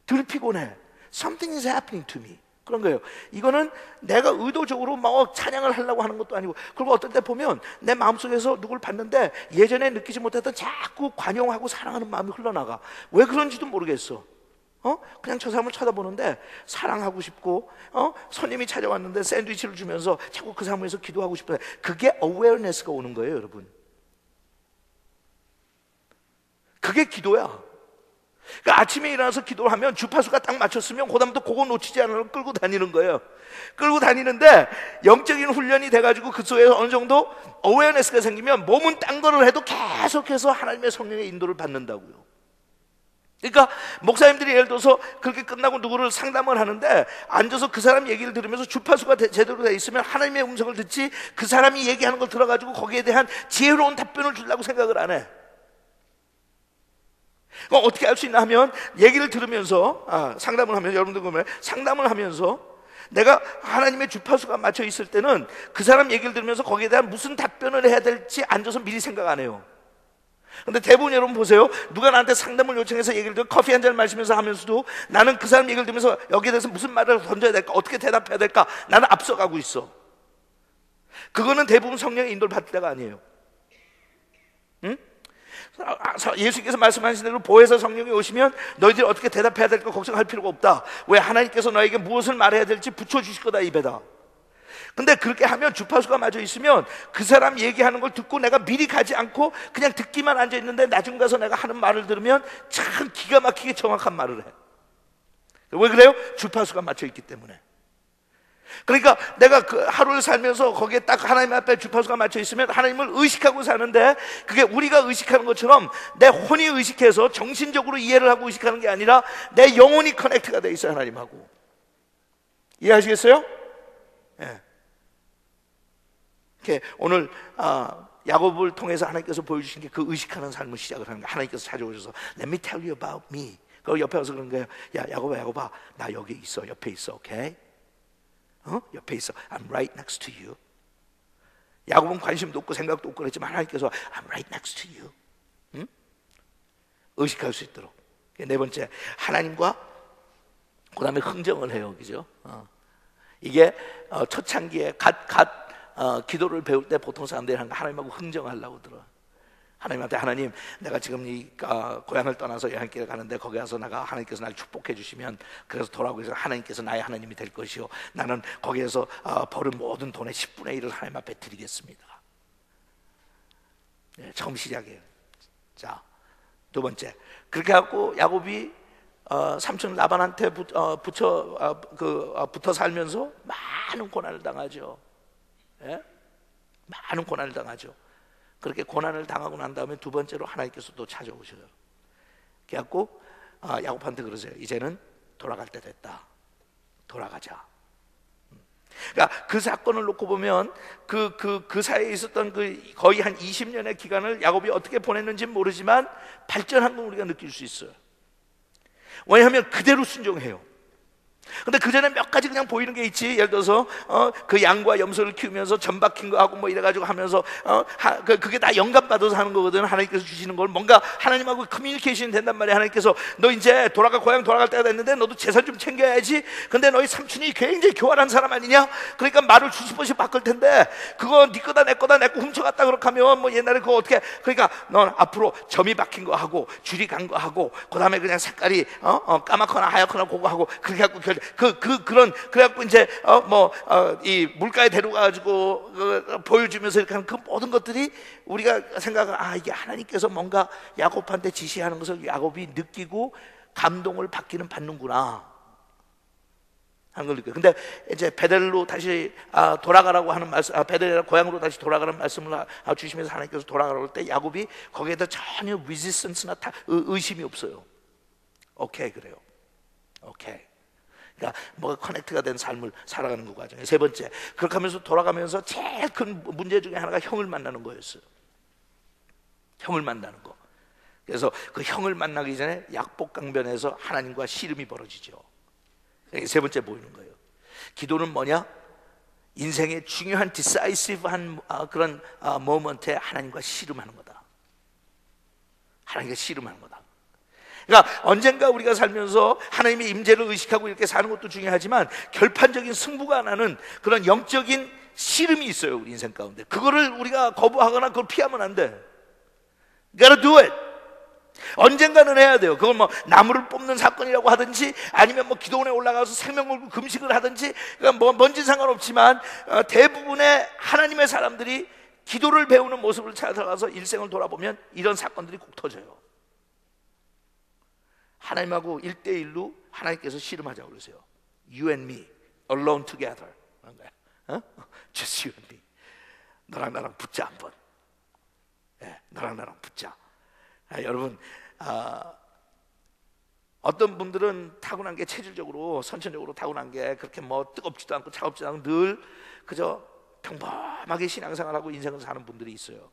C: 덜 피곤해. Something is happening to me. 그런 거예요. 이거는 내가 의도적으로 막 찬양을 하려고 하는 것도 아니고, 그리고 어떨 때 보면 내 마음속에서 누굴 봤는데 예전에 느끼지 못했던 자꾸 관용하고 사랑하는 마음이 흘러나가. 왜 그런지도 모르겠어. 그냥 저 사람을 쳐다보는데 사랑하고 싶고, 손님이 찾아왔는데 샌드위치를 주면서 자꾸 그 사람을 위해서 기도하고 싶어요. 그게 awareness가 오는 거예요, 여러분. 그게 기도야. 그러니까 아침에 일어나서 기도를 하면 주파수가 딱 맞췄으면 그다음부터 그거 놓치지 않으려고 끌고 다니는 거예요. 끌고 다니는데 영적인 훈련이 돼가지고 그 속에서 어느 정도 awareness가 생기면 몸은 딴 거를 해도 계속해서 하나님의 성령의 인도를 받는다고요. 그러니까 목사님들이 예를 들어서 그렇게 끝나고 누구를 상담을 하는데 앉아서 그 사람 얘기를 들으면서 주파수가 제대로 돼 있으면 하나님의 음성을 듣지, 그 사람이 얘기하는 걸 들어가지고 거기에 대한 지혜로운 답변을 주려고 생각을 안 해. 어떻게 할 수 있나 하면 얘기를 들으면서 상담을 하면서, 여러분들 보면 상담을 하면서 내가 하나님의 주파수가 맞춰 있을 때는 그 사람 얘기를 들으면서 거기에 대한 무슨 답변을 해야 될지 앉아서 미리 생각 안 해요. 근데 대부분 여러분 보세요. 누가 나한테 상담을 요청해서 얘기를 들어 커피 한 잔 마시면서 하면서도 나는 그 사람 얘기를 들으면서 여기에 대해서 무슨 말을 던져야 될까, 어떻게 대답해야 될까, 나는 앞서가고 있어. 그거는 대부분 성령의 인도를 받을 때가 아니에요. 응? 예수께서 말씀하신 대로 보혜사 성령이 오시면 너희들이 어떻게 대답해야 될까 걱정할 필요가 없다. 왜? 하나님께서 너에게 무엇을 말해야 될지 붙여주실 거다, 입에다. 근데 그렇게 하면 주파수가 맞아 있으면 그 사람 얘기하는 걸 듣고 내가 미리 가지 않고 그냥 듣기만 앉아 있는데 나중 가서 내가 하는 말을 들으면 참 기가 막히게 정확한 말을 해. 왜 그래요? 주파수가 맞춰 있기 때문에. 그러니까 내가 그 하루를 살면서 거기에 딱 하나님 앞에 주파수가 맞춰 있으면 하나님을 의식하고 사는데, 그게 우리가 의식하는 것처럼 내 혼이 의식해서 정신적으로 이해를 하고 의식하는 게 아니라 내 영혼이 커넥트가 돼 있어요, 하나님하고. 이해하시겠어요? 예. 이렇게 오늘 야곱을 통해서 하나님께서 보여주신 게 그 의식하는 삶을 시작을 하는 거예요. 하나님께서 찾아오셔서 Let me tell you about me. 그 옆에 와서 그런 거예요. 야, 야곱아, 나 여기 있어, 옆에 있어, 오케이? 옆에 있어. I'm right next to you. 야곱은 관심도 없고 생각도 없고 그랬지만 하나님께서 I'm right next to you. 응? 의식할 수 있도록. 네 번째, 하나님과 그 다음에 흥정을 해요, 그죠? 이게 초창기에 기도를 배울 때 보통 사람들이 하나님하고 흥정하려고 들어. 하나님한테, 하나님, 내가 지금 이 고향을 떠나서 여행길에 가는데 거기 가서 내가 하나님께서 날 축복해 주시면, 그래서 돌아오고 해서 하나님께서 나의 하나님이 될 것이요, 나는 거기에서 벌은 모든 돈의 10분의 1을 하나님 앞에 드리겠습니다. 네, 처음 시작이에요. 자, 두 번째, 그렇게 하고 야곱이 삼촌 라반한테 붙어 살면서 많은 고난을 당하죠. 예? 많은 고난을 당하죠. 그렇게 고난을 당하고 난 다음에 두 번째로 하나님께서 또 찾아오셔요. 그래갖고 야곱한테 그러세요. 이제는 돌아갈 때 됐다. 돌아가자. 그러니까 그 사건을 놓고 보면 그 사이에 있었던 그 거의 한 20년의 기간을 야곱이 어떻게 보냈는지는 모르지만 발전한 건 우리가 느낄 수 있어요. 왜냐하면 그대로 순종해요. 근데 그 전에 몇 가지 그냥 보이는 게 있지. 예를 들어서 그 양과 염소를 키우면서 전 박힌 거 하고 뭐 이래가지고 하면서 그게 다 영감 받아서 하는 거거든. 하나님께서 주시는 걸 뭔가 하나님하고 커뮤니케이션이 된단 말이야. 하나님께서 너 이제 고향 돌아갈 때가 됐는데 너도 재산 좀 챙겨야지. 근데 너희 삼촌이 굉장히 교활한 사람 아니냐? 그러니까 말을 수십 번씩 바꿀 텐데 그거 네 거다 내 거다 내 거 훔쳐갔다 그렇게 하면 뭐 옛날에 그거 어떻게, 그러니까 넌 앞으로 점이 박힌 거 하고 줄이 간 거 하고 그 다음에 그냥 색깔이 까맣거나 하얗거나 그거 하고 그렇게 갖고 그래갖고 이제 이 물가에 데려가가지고 보여주면서 이렇게 하는 그 모든 것들이 우리가 생각하는, 이게 하나님께서 뭔가 야곱한테 지시하는 것을 야곱이 느끼고 감동을 받기는 받는구나. 하는 걸 느껴요. 근데 이제 베델로 다시 돌아가라고 하는 말씀, 베델이라 고향으로 다시 돌아가는 말씀을 주시면서 하나님께서 돌아가라고 할 때 야곱이 거기에다 전혀 리지스턴스나 의심이 없어요. 오케이, 그래요. 오케이. 그러니까 뭐가 커넥트가 된 삶을 살아가는 그 과정에 세 번째, 그렇게 하면서 돌아가면서 제일 큰 문제 중에 하나가 형을 만나는 거였어요. 형을 만나는 거. 그래서 그 형을 만나기 전에 약복강변에서 하나님과 씨름이 벌어지죠. 세 번째 보이는 거예요. 기도는 뭐냐? 인생의 중요한 디사이시브한 그런 모먼트에 하나님과 씨름하는 거다. 하나님과 씨름하는 거다. 그러니까 언젠가 우리가 살면서 하나님의 임재를 의식하고 이렇게 사는 것도 중요하지만 결판적인 승부가 나는 그런 영적인 씨름이 있어요, 우리 인생 가운데. 그거를 우리가 거부하거나 그걸 피하면 안 돼. Gotta do it. 언젠가는 해야 돼요. 그건 뭐 나무를 뽑는 사건이라고 하든지 아니면 뭐 기도원에 올라가서 생명을 금식을 하든지, 그러니까 뭐 뭔지 상관없지만 대부분의 하나님의 사람들이 기도를 배우는 모습을 찾아가서 일생을 돌아보면 이런 사건들이 꼭 터져요. 하나님하고 1대1로 하나님께서 씨름하자고 그러세요. You and me, alone together. 그런 거야. Just you and me. 너랑 나랑 붙자 한번. 너랑 나랑 붙자. 여러분, 어떤 분들은 타고난 게 체질적으로 선천적으로 타고난 게 그렇게 뭐 뜨겁지도 않고 차갑지도 않고 늘 그저 평범하게 신앙생활하고 인생을 사는 분들이 있어요.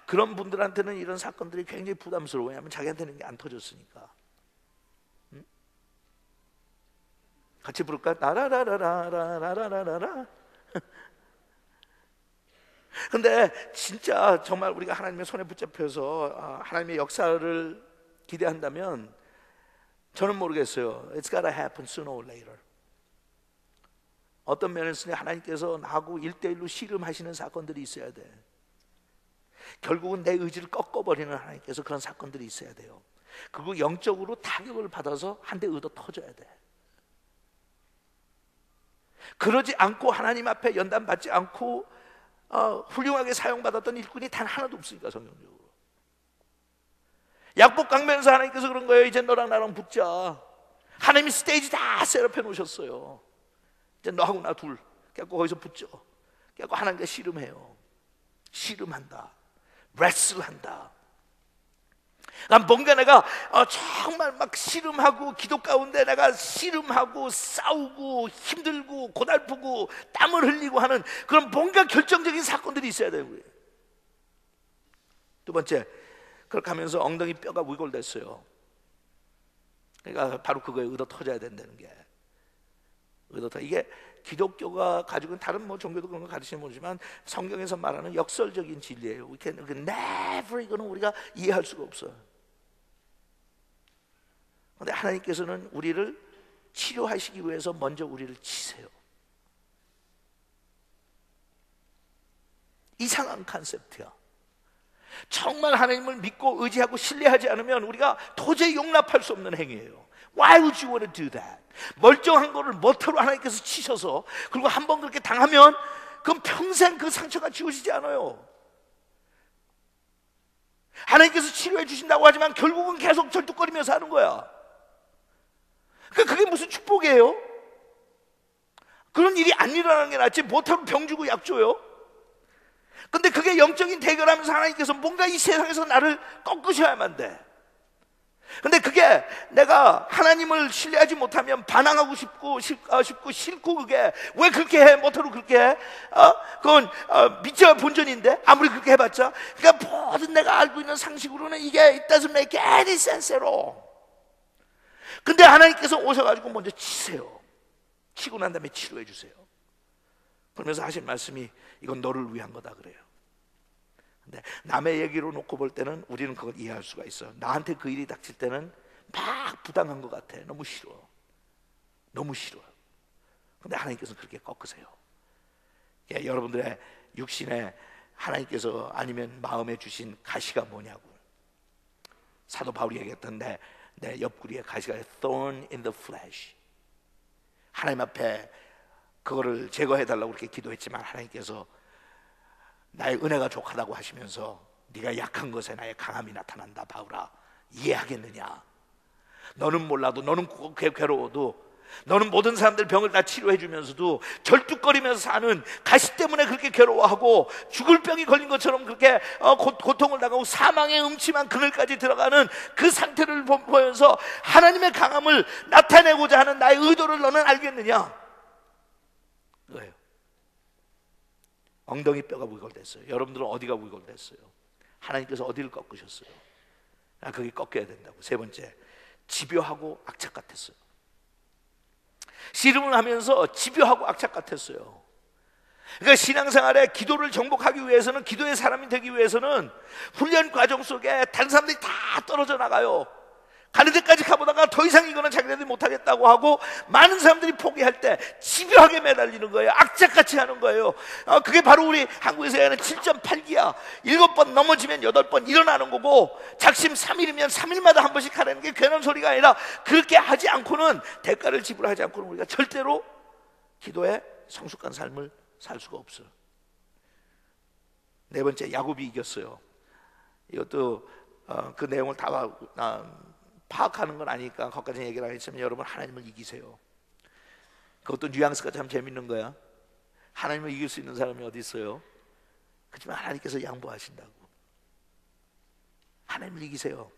C: 그런 분들한테는 이런 사건들이 굉장히 부담스러워요. 왜냐하면 자기한테는 게 안 터졌으니까. 같이 부를까? 라라라라라라라라라. 근데 진짜 정말 우리가 하나님의 손에 붙잡혀서 하나님의 역사를 기대한다면 저는 모르겠어요. It's gotta happen sooner or later. 어떤 면에서는 하나님께서 나하고 1대1로 씨름하시는 사건들이 있어야 돼. 결국은 내 의지를 꺾어버리는 하나님께서 그런 사건들이 있어야 돼요. 그리고 영적으로 타격을 받아서 한 대 얻어 터져야 돼. 그러지 않고 하나님 앞에 연단받지 않고 훌륭하게 사용받았던 일꾼이 단 하나도 없으니까, 성경적으로. 약복강변에서 하나님께서 그런 거예요. 이제 너랑 나랑 붙자. 하나님이 스테이지 다 셋업해 놓으셨어요. 이제 너하고 나 둘 깨고 거기서 붙죠. 깨고 하나님과 씨름해요. 씨름한다. 레슬한다. 난 뭔가 내가 정말 막 씨름하고 기도 가운데 내가 씨름하고 싸우고 힘들고 고달프고 땀을 흘리고 하는 그런 뭔가 결정적인 사건들이 있어야 돼요. 두 번째, 그렇게 하면서 엉덩이 뼈가 위골됐어요. 그러니까 바로 그거에 얻어 터져야 된다는 게. 이게 기독교가 가지고 있는 다른 뭐 종교도 그런 거 가르치는 모르지만 성경에서 말하는 역설적인 진리예요. never 이거는 우리가 이해할 수가 없어요. 그런데 하나님께서는 우리를 치료하시기 위해서 먼저 우리를 치세요. 이상한 컨셉트야. 정말 하나님을 믿고 의지하고 신뢰하지 않으면 우리가 도저히 용납할 수 없는 행위예요. Why would you want to do that? 멀쩡한 거를 모터로 하나님께서 치셔서 그리고 한번 그렇게 당하면 그건 평생 그 상처가 지워지지 않아요. 하나님께서 치료해 주신다고 하지만 결국은 계속 절뚝거리면서 하는 거야. 그러니까 그게 무슨 축복이에요? 그런 일이 안 일어나는 게 낫지. 모터로 병 주고 약 줘요. 근데 그게 영적인 대결하면서 하나님께서 뭔가 이 세상에서 나를 꺾으셔야만 돼. 근데 그게 내가 하나님을 신뢰하지 못하면 반항하고 싶고 싫고 그게 왜 그렇게 해? 모터로 그렇게 해? 그건 미처 본전인데 아무리 그렇게 해봤자. 그러니까 모든 내가 알고 있는 상식으로는 이게 it doesn't make any sense at all. 근데 하나님께서 오셔가지고 먼저 치세요. 치고 난 다음에 치료해 주세요. 그러면서 하신 말씀이 이건 너를 위한 거다 그래요. 근데 남의 얘기로 놓고 볼 때는 우리는 그걸 이해할 수가 있어요. 나한테 그 일이 닥칠 때는 막 부당한 것 같아. 너무 싫어. 너무 싫어요. 근데 하나님께서는 그렇게 꺾으세요. 여러분들의 육신에 하나님께서 아니면 마음에 주신 가시가 뭐냐고. 사도 바울이 얘기했던 내 옆구리에 가시가 thorn in the flesh. 하나님 앞에 그거를 제거해달라고 그렇게 기도했지만 하나님께서 나의 은혜가 족하다고 하시면서 네가 약한 것에 나의 강함이 나타난다. 바울아, 이해하겠느냐? 너는 몰라도, 너는 괴로워도, 너는 모든 사람들 병을 다 치료해 주면서도 절뚝거리면서 사는, 가시 때문에 그렇게 괴로워하고 죽을 병이 걸린 것처럼 그렇게 고통을 당하고 사망의 음침한 그늘까지 들어가는 그 상태를 보면서 하나님의 강함을 나타내고자 하는 나의 의도를 너는 알겠느냐? 그거예요. 엉덩이 뼈가 위골됐어요. 여러분들은 어디가 위골됐어요? 하나님께서 어디를 꺾으셨어요? 그게 꺾여야 된다고. 세 번째, 집요하고 악착 같았어요. 씨름을 하면서 집요하고 악착 같았어요. 그러니까 신앙생활에 기도를 정복하기 위해서는, 기도의 사람이 되기 위해서는 훈련 과정 속에 다른 사람들이 다 떨어져 나가요. 가는 데까지 가보다가 더 이상 이거는 자기네들이 못하겠다고 하고 많은 사람들이 포기할 때 집요하게 매달리는 거예요. 악착같이 하는 거예요. 그게 바로 우리 한국에서 얘기하는 7.8기야 7번 넘어지면 8번 일어나는 거고, 작심 3일이면 3일마다 한 번씩 하라는 게 괜한 소리가 아니라, 그렇게 하지 않고는, 대가를 지불하지 않고는 우리가 절대로 기도에 성숙한 삶을 살 수가 없어요. 네 번째, 야곱이 이겼어요. 이것도 그 내용을 다 파악하는 건 아니니까 거기까지 얘기를 안 했지만, 여러분 하나님을 이기세요. 그것도 뉘앙스가 참 재밌는 거야. 하나님을 이길 수 있는 사람이 어디 있어요? 그렇지만 하나님께서 양보하신다고. 하나님을 이기세요.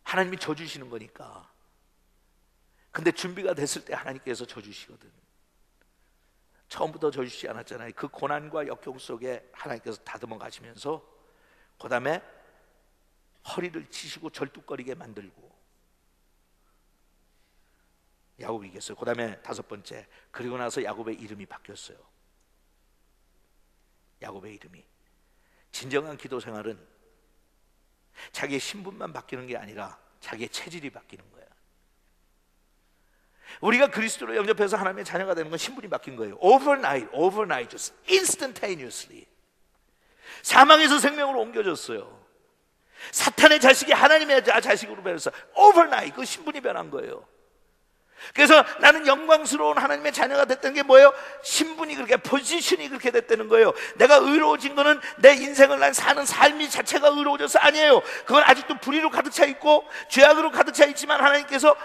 C: 하나님이 져주시는 거니까. 근데 준비가 됐을 때 하나님께서 져주시거든. 처음부터 져주시지 않았잖아요. 그 고난과 역경 속에 하나님께서 다듬어 가시면서 그 다음에 허리를 치시고 절뚝거리게 만들고 야곱이 이겼어요. 그 다음에 다섯 번째, 그리고 나서 야곱의 이름이 바뀌었어요. 야곱의 이름이. 진정한 기도 생활은 자기의 신분만 바뀌는 게 아니라 자기의 체질이 바뀌는 거예요. 우리가 그리스도로 영접해서 하나님의 자녀가 되는 건 신분이 바뀐 거예요. Overnight, just instantaneously. 사망에서 생명으로 옮겨졌어요. 사탄의 자식이 하나님의 자식으로 변해서 overnight 그 신분이 변한 거예요. 그래서 나는 영광스러운 하나님의 자녀가 됐다는 게 뭐예요? 신분이 그렇게, 포지션이 그렇게 됐다는 거예요. 내가 의로워진 거는 내 인생을 난 사는 삶이 자체가 의로워져서 아니에요. 그건 아직도 불의로 가득 차 있고 죄악으로 가득 차 있지만, 하나님께서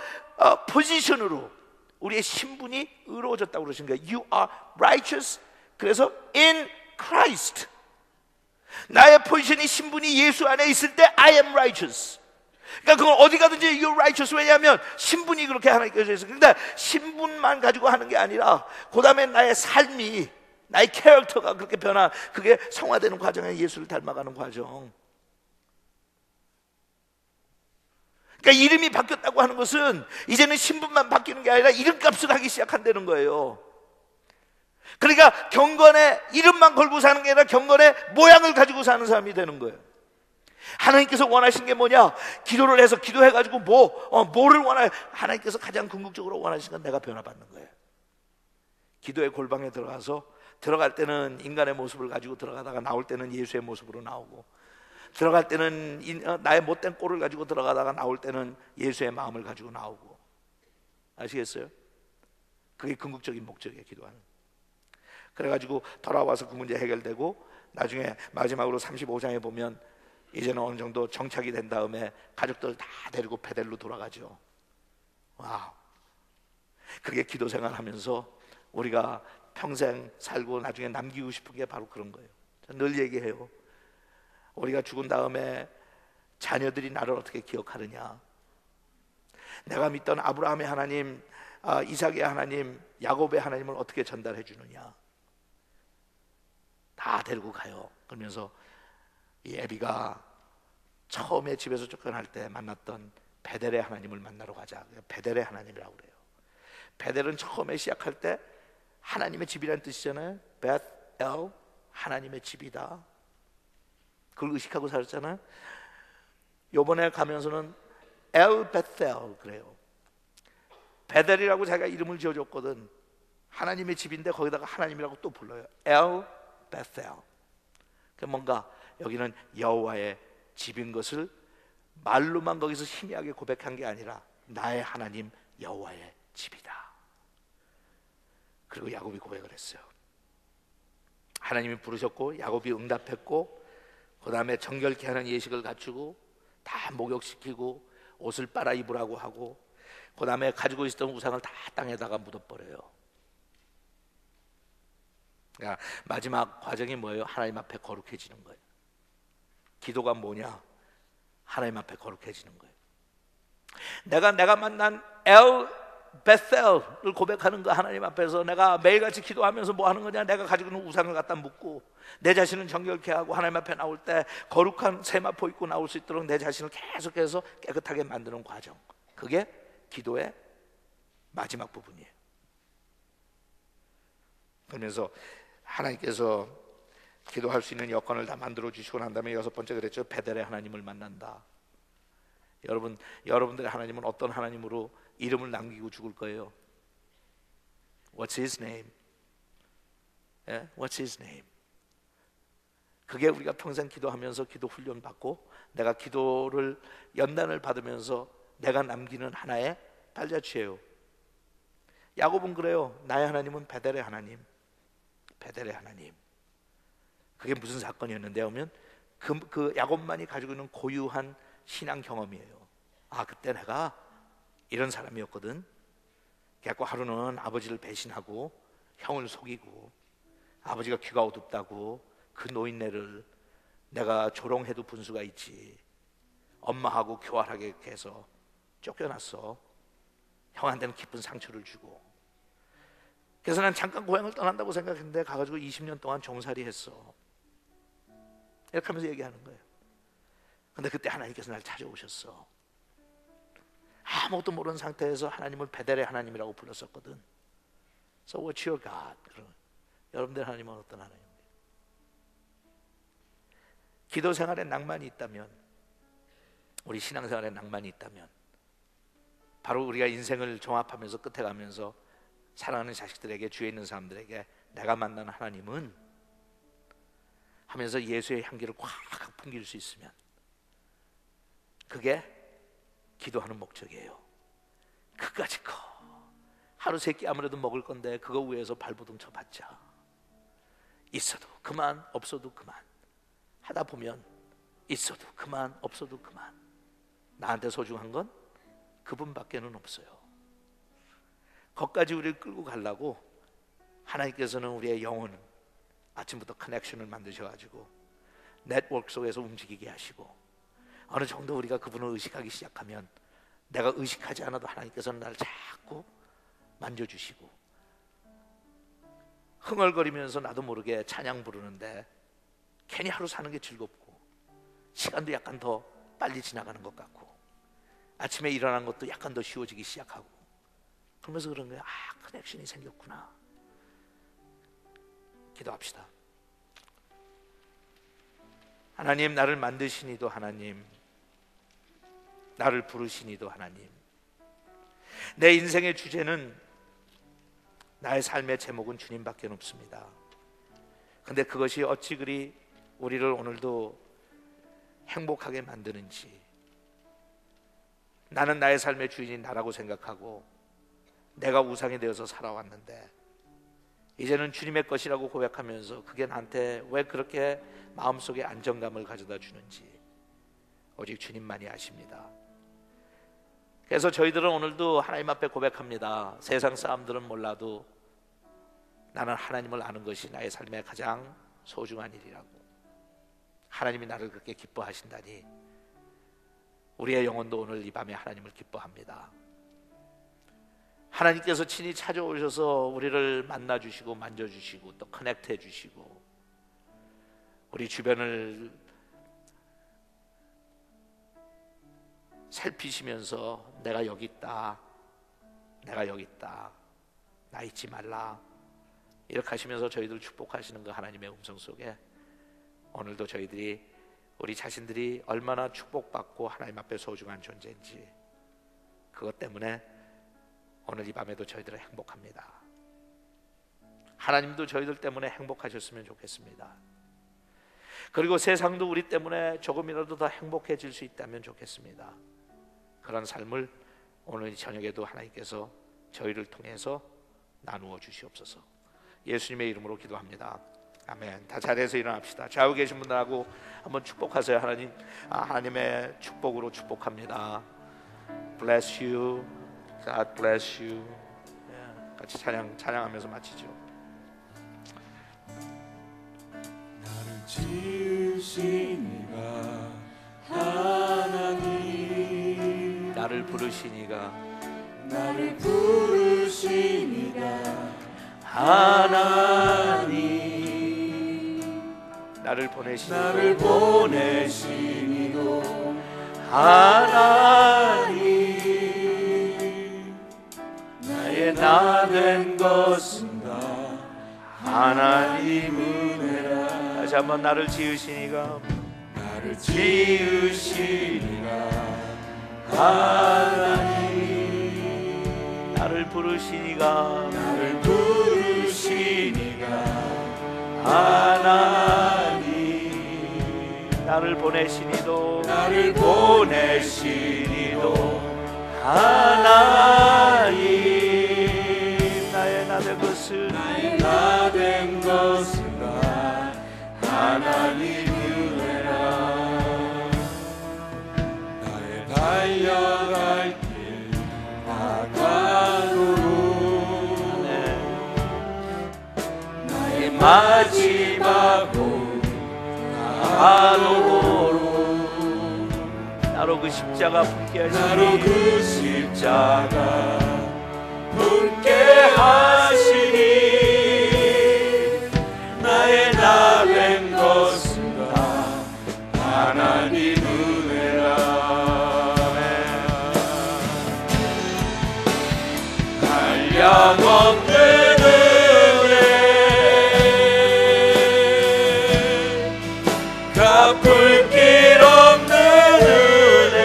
C: 포지션으로 우리의 신분이 의로워졌다고 그러신 거예요. You are righteous. 그래서 in Christ. 나의 포지션이, 신분이 예수 안에 있을 때 I am righteous. 그러니까 그건 어디 가든지 you're righteous. 왜냐하면 신분이 그렇게 하나님께서 있어요. 그러니까 신분만 가지고 하는 게 아니라 그 다음에 나의 삶이, 나의 캐릭터가 그렇게 변화, 그게 성화되는 과정에 예수를 닮아가는 과정. 그러니까 이름이 바뀌었다고 하는 것은 이제는 신분만 바뀌는 게 아니라 이름값을 하기 시작한다는 거예요. 그러니까 경건의 이름만 걸고 사는 게 아니라 경건의 모양을 가지고 사는 사람이 되는 거예요. 하나님께서 원하신 게 뭐냐? 기도를 해서, 기도해가지고 뭐를 하나님께서 가장 궁극적으로 원하신 건 내가 변화받는 거예요. 기도의 골방에 들어가서, 들어갈 때는 인간의 모습을 가지고 들어가다가 나올 때는 예수의 모습으로 나오고, 들어갈 때는 나의 못된 꼴을 가지고 들어가다가 나올 때는 예수의 마음을 가지고 나오고. 아시겠어요? 그게 궁극적인 목적이에요, 기도하는. 그래가지고 돌아와서 그 문제 해결되고, 나중에 마지막으로 35장에 보면 이제는 어느 정도 정착이 된 다음에 가족들 다 데리고 베델로 돌아가죠. 와우. 그게 기도 생활하면서 우리가 평생 살고 나중에 남기고 싶은 게 바로 그런 거예요. 늘 얘기해요. 우리가 죽은 다음에 자녀들이 나를 어떻게 기억하느냐, 내가 믿던 아브라함의 하나님, 이삭의 하나님, 야곱의 하나님을 어떻게 전달해 주느냐. 다 데리고 가요. 그러면서 이 애비가 처음에 집에서 쫓겨날 때 만났던 베델의 하나님을 만나러 가자. 베델의 하나님이라고 그래요. 베델은 처음에 시작할 때 하나님의 집이라는 뜻이잖아요. 베델, 하나님의 집이다. 그걸 의식하고 살았잖아요. 요번에 가면서는 엘 베텔 그래요. 베델이라고 자기가 이름을 지어줬거든. 하나님의 집인데 거기다가 하나님이라고 또 불러요. 엘 베텔. 그 뭔가 여기는 여호와의 집인 것을 말로만 거기서 희미하게 고백한 게 아니라 나의 하나님 여호와의 집이다. 그리고 야곱이 고백을 했어요. 하나님이 부르셨고 야곱이 응답했고, 그 다음에 정결케 하는 예식을 갖추고 다 목욕시키고 옷을 빨아 입으라고 하고, 그 다음에 가지고 있었던 우상을 다 땅에다가 묻어버려요. 그러니까 마지막 과정이 뭐예요? 하나님 앞에 거룩해지는 거예요. 기도가 뭐냐? 하나님 앞에 거룩해지는 거예요. 내가 만난 엘 베셀을 고백하는 거, 하나님 앞에서 내가 매일같이 기도하면서 뭐 하는 거냐? 내가 가지고 있는 우상을 갖다 묻고 내 자신을 정결케 하고 하나님 앞에 나올 때 거룩한 세마포 입고 나올 수 있도록 내 자신을 계속해서 깨끗하게 만드는 과정, 그게 기도의 마지막 부분이에요. 그러면서 하나님께서 기도할 수 있는 여건을 다 만들어 주시고 난 다음에 여섯 번째 그랬죠. 베델의 하나님을 만난다. 여러분들의 하나님은 어떤 하나님으로 이름을 남기고 죽을 거예요? What's his name? 예? What's his name? 그게 우리가 평생 기도하면서 기도 훈련 받고 내가 기도를 연단을 받으면서 내가 남기는 하나의 발자취예요. 야곱은 그래요. 나의 하나님은 베델의 하나님, 베델의 하나님. 그게 무슨 사건이었는데 하면 그 야곱만이 가지고 있는 고유한 신앙 경험이에요. 아, 그때 내가 이런 사람이었거든. 그래갖고 하루는 아버지를 배신하고 형을 속이고 아버지가 귀가 어둡다고 그 노인네를 내가 조롱해도 분수가 있지, 엄마하고 교활하게 해서 쫓겨났어. 형한테는 깊은 상처를 주고. 그래서 난 잠깐 고향을 떠난다고 생각했는데 가가지고 20년 동안 종살이 했어. 이렇게 하면서 얘기하는 거예요. 근데 그때 하나님께서 날 찾아오셨어. 아무것도 모르는 상태에서 하나님을 베델의 하나님이라고 불렀었거든. So what's your God? 여러분들 하나님은 어떤 하나님이에요? 기도 생활에 낭만이 있다면, 우리 신앙생활에 낭만이 있다면, 바로 우리가 인생을 종합하면서 끝에 가면서 사랑하는 자식들에게, 주위에 있는 사람들에게 내가 만난 하나님은 하면서 예수의 향기를 꽉 풍길 수 있으면 그게 기도하는 목적이에요. 그까짓 거 하루 세 끼 아무래도 먹을 건데 그거 위해서 발버둥 쳐봤자 있어도 그만, 없어도 그만. 하다 보면 있어도 그만, 없어도 그만. 나한테 소중한 건 그분밖에는 없어요. 거기까지 우리를 끌고 가려고 하나님께서는 우리의 영혼은 아침부터 커넥션을 만드셔가지고 네트워크 속에서 움직이게 하시고, 어느 정도 우리가 그분을 의식하기 시작하면 내가 의식하지 않아도 하나님께서는 나를 자꾸 만져주시고, 흥얼거리면서 나도 모르게 찬양 부르는데 괜히 하루 사는 게 즐겁고 시간도 약간 더 빨리 지나가는 것 같고 아침에 일어나는 것도 약간 더 쉬워지기 시작하고, 그러면서 그런 거예요. 아, 커넥션이 생겼구나. 기도합시다. 하나님, 나를 만드시니도 하나님, 나를 부르시니도 하나님, 내 인생의 주제는, 나의 삶의 제목은 주님밖에 없습니다. 근데 그것이 어찌 그리 우리를 오늘도 행복하게 만드는지, 나는 나의 삶의 주인이 나라고 생각하고 내가 우상이 되어서 살아왔는데 이제는 주님의 것이라고 고백하면서 그게 나한테 왜 그렇게 마음속에 안정감을 가져다 주는지 오직 주님만이 아십니다. 그래서 저희들은 오늘도 하나님 앞에 고백합니다. 세상 사람들은 몰라도 나는 하나님을 아는 것이 나의 삶의 가장 소중한 일이라고. 하나님이 나를 그렇게 기뻐하신다니 우리의 영혼도 오늘 이 밤에 하나님을 기뻐합니다. 하나님께서 친히 찾아오셔서 우리를 만나주시고 만져주시고 또 커넥트해 주시고 우리 주변을 살피시면서 내가 여기 있다, 내가 여기 있다, 나 잊지 말라, 이렇게 하시면서 저희들 축복하시는 그 하나님의 음성 속에 오늘도 저희들이 우리 자신들이 얼마나 축복받고 하나님 앞에 소중한 존재인지, 그것 때문에 오늘 이 밤에도 저희들은 행복합니다. 하나님도 저희들 때문에 행복하셨으면 좋겠습니다. 그리고 세상도 우리 때문에 조금이라도 더 행복해질 수 있다면 좋겠습니다. 그런 삶을 오늘 저녁에도 하나님께서 저희를 통해서 나누어 주시옵소서. 예수님의 이름으로 기도합니다. 아멘. 다 자리에서 일어납시다. 좌우 계신 분들하고 한번 축복하세요. 하나님, 하나님의 축복으로 축복합니다. bless you, God bless you. 같이 찬양하면서 마치죠.
A: 나를 지으시니가 하나님,
C: 나를 부르시니가,
A: 나를 부르시니가
C: 하나님, 나를 보내시니도 하나님, 나의 나 된 것은 다 하나님 은혜라. 다시 한번 나를 지으시니가,
A: 나를 지으시니가 하나님,
C: 나를 부르시니가,
A: 나를 부르시니가 하나님,
C: 나를 보내시니도
A: 나를 보내시니도
C: 하나님, 나의 나 된 것은
A: 나의 나 된 것은 다 하나님 은혜라. 나의 달려갈 길 다가도록 나의 마지막 봄
C: 하도록 나로 그 십자가 붙게
A: 나로
C: 하시니
A: 그 십자가 붙게 하시니 나의 나 된 것은 다 하나님 은혜라. 한량없는 은혜, 갚을 길 없는 은혜,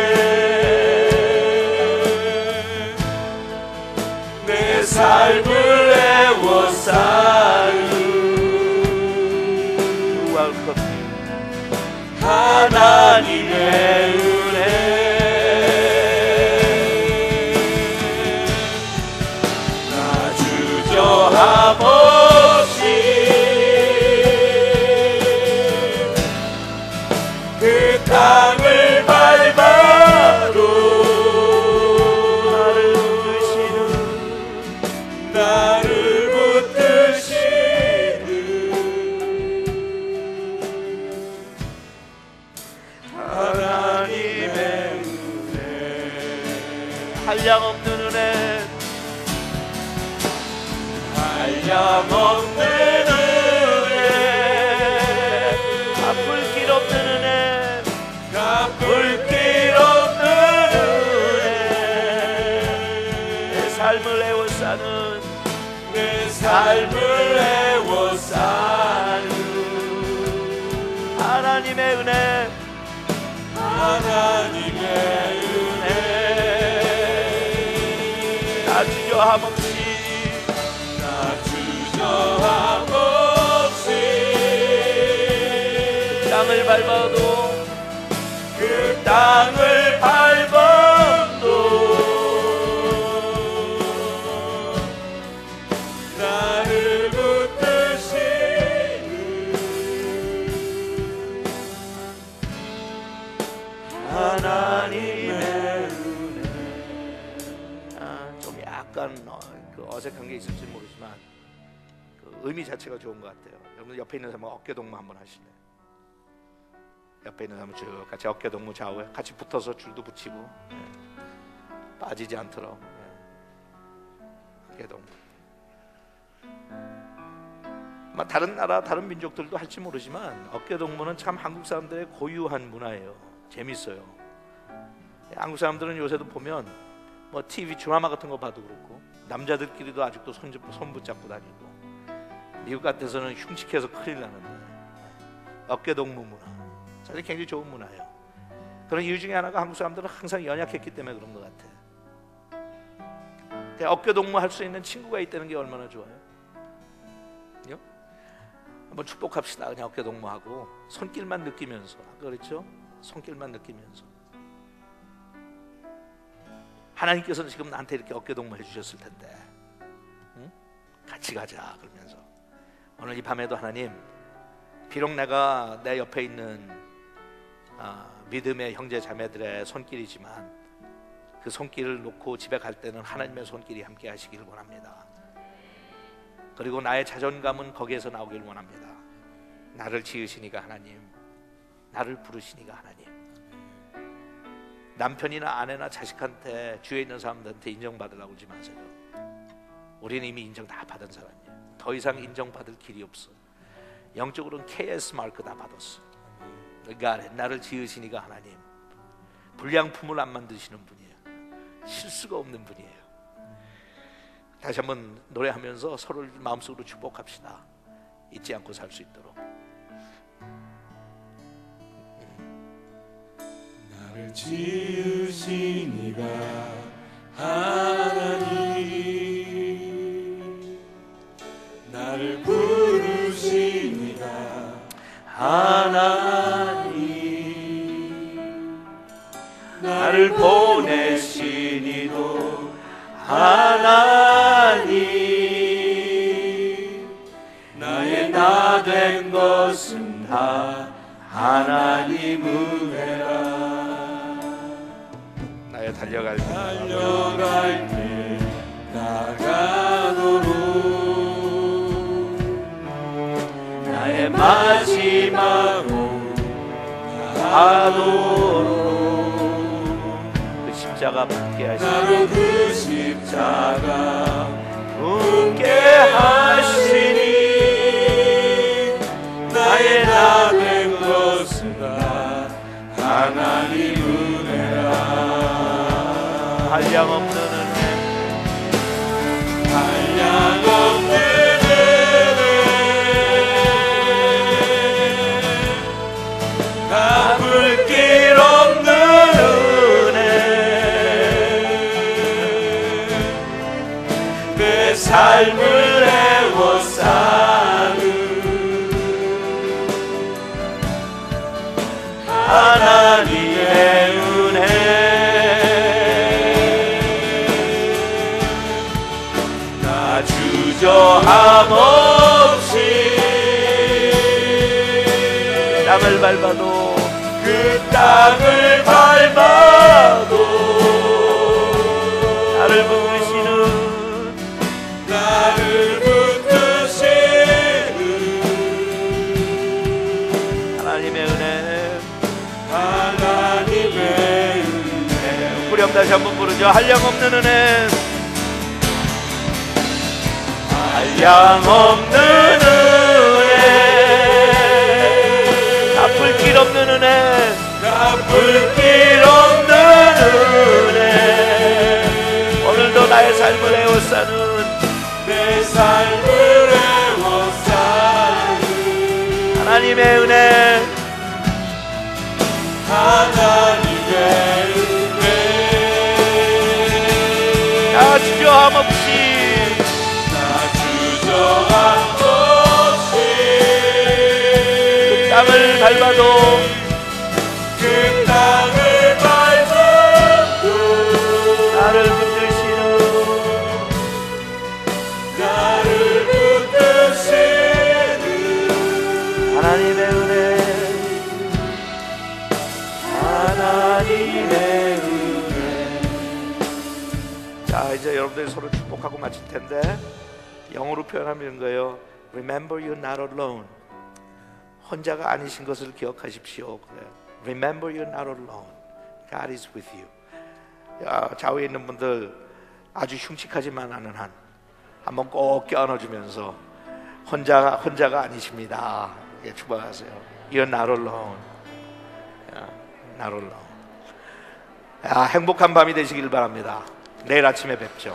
A: 내 삶을 애워싸는 하나님의 은혜. 나 주저함 없이 그 땅을 밟아도 나를 붙드시는 하나님의 은혜.
C: 한량없는 은혜,
A: 한량없는 은혜,
C: 갚을 길 없는 은혜,
A: 갚을 길 없는 은혜,
C: 내 삶을 애워싸는
A: 내 삶을 애워싸는
C: 하나님의 은혜,
A: 하나님의 은혜.
C: 나 주저함 없이
A: 나 주저함 없이
C: 땅을 밟아도
A: 그 땅을 밟아도 나를 붙드시는 하나님의 은혜.
C: 좀 약간 그 어색한 게 있을지 모르지만 그 의미 자체가 좋은 것 같아요. 여러분 옆에 있는 사람과 어깨 동무 한번 하실래요? 옆에 있는 사람은 쭉 같이 어깨 동무 좌우에 같이 붙어서 줄도 붙이고 빠지지 않도록 어깨 동무. 다른 나라 다른 민족들도 할지 모르지만 어깨 동무는 참 한국 사람들의 고유한 문화예요. 재밌어요. 한국 사람들은 요새도 보면 뭐 TV 드라마 같은 거 봐도 그렇고 남자들끼리도 아직도 손 붙잡고 다니고, 미국 같아서는 흉측해서 큰일 나는데 어깨 동무 문화 사실 굉장히 좋은 문화예요. 그런 이유 중에 하나가 한국 사람들은 항상 연약했기 때문에 그런 것 같아요. 어깨 동무 할 수 있는 친구가 있다는 게 얼마나 좋아요. 한번 축복합시다. 그냥 어깨 동무하고 손길만 느끼면서, 그렇죠? 손길만 느끼면서 하나님께서는 지금 나한테 이렇게 어깨 동무 해주셨을 텐데, 응? 같이 가자 그러면서 오늘 이 밤에도 하나님, 비록 내가 내 옆에 있는 믿음의 형제 자매들의 손길이지만 그 손길을 놓고 집에 갈 때는 하나님의 손길이 함께 하시길 원합니다. 그리고 나의 자존감은 거기에서 나오길 원합니다. 나를 지으시니가 하나님, 나를 부르시니가 하나님. 남편이나 아내나 자식한테, 주위에 있는 사람들한테 인정받으려고 그러지 마세요. 우리는 이미 인정 다 받은 사람이에요. 더 이상 인정받을 길이 없어. 영적으로는 KS 마크 다 받았어. 그러니까 나를 지으시니가 하나님, 불량품을 안 만드시는 분이에요. 실수가 없는 분이에요. 다시 한번 노래하면서 서로를 마음속으로 축복합시다. 잊지 않고 살 수 있도록.
A: 나를 지으시니가 하나님, 나를 부르시니가 하나님, 나를 보내시니도 하나님, 나의 나 된 것은 다 하나님 은혜라.
C: 나의 달려갈 때
A: 나가도록, 나의 마지막으로
C: 가도록 그 십자가 붙게 하시니,
A: 나로 그 십자가
C: 붙게 하시니,
A: 나의 나 된 것은 다 하나님 은혜라.
C: 한량없는 은혜,
A: 한량없는 은혜, 갚을 길 없는 은혜, 내 삶을 애워싸는 하나님의 은혜. 나 주저함 없이
C: 땅을 밟아도,
A: 그 땅을 밟아도
C: 나를 부르시는
A: 나를 붙드시는
C: 하나님의 은혜.
A: 하나님의 은혜.
C: 우리 다시 한번 부르죠. 한량없는 은혜,
A: 한량없는 은혜,
C: 갚을 길 없는 은혜,
A: 갚을 길 없는 은혜,
C: 오늘도 나의 삶을 에워싸는
A: 내 삶을 애워싸는
C: 하나님의 은혜.
A: 하나님의 은혜.
C: 나 주저함 없이,
A: 나 주저함 없이
C: 그 땅을 밟아도,
A: 그 땅을 밟아도
C: 나를 붙드시는
A: 나를 붙드시는
C: 하나님의 은혜, 하나님의 은혜. 자, 이제 여러분들이 서로 축복하고 마칠 텐데, 영어로 표현하면 이런 거예요. Remember you're not alone. 혼자가 아니신 것을 기억하십시오. 그래. Remember you're not alone. God is with you. 야, 좌우에 있는 분들 아주 흉측하지만 않은 한 한번 꼭 껴안아주면서 혼자가 아니십니다. 예, 축복하세요. You're not alone. not alone. 행복한 밤이 되시길 바랍니다. 내일 아침에 뵙죠.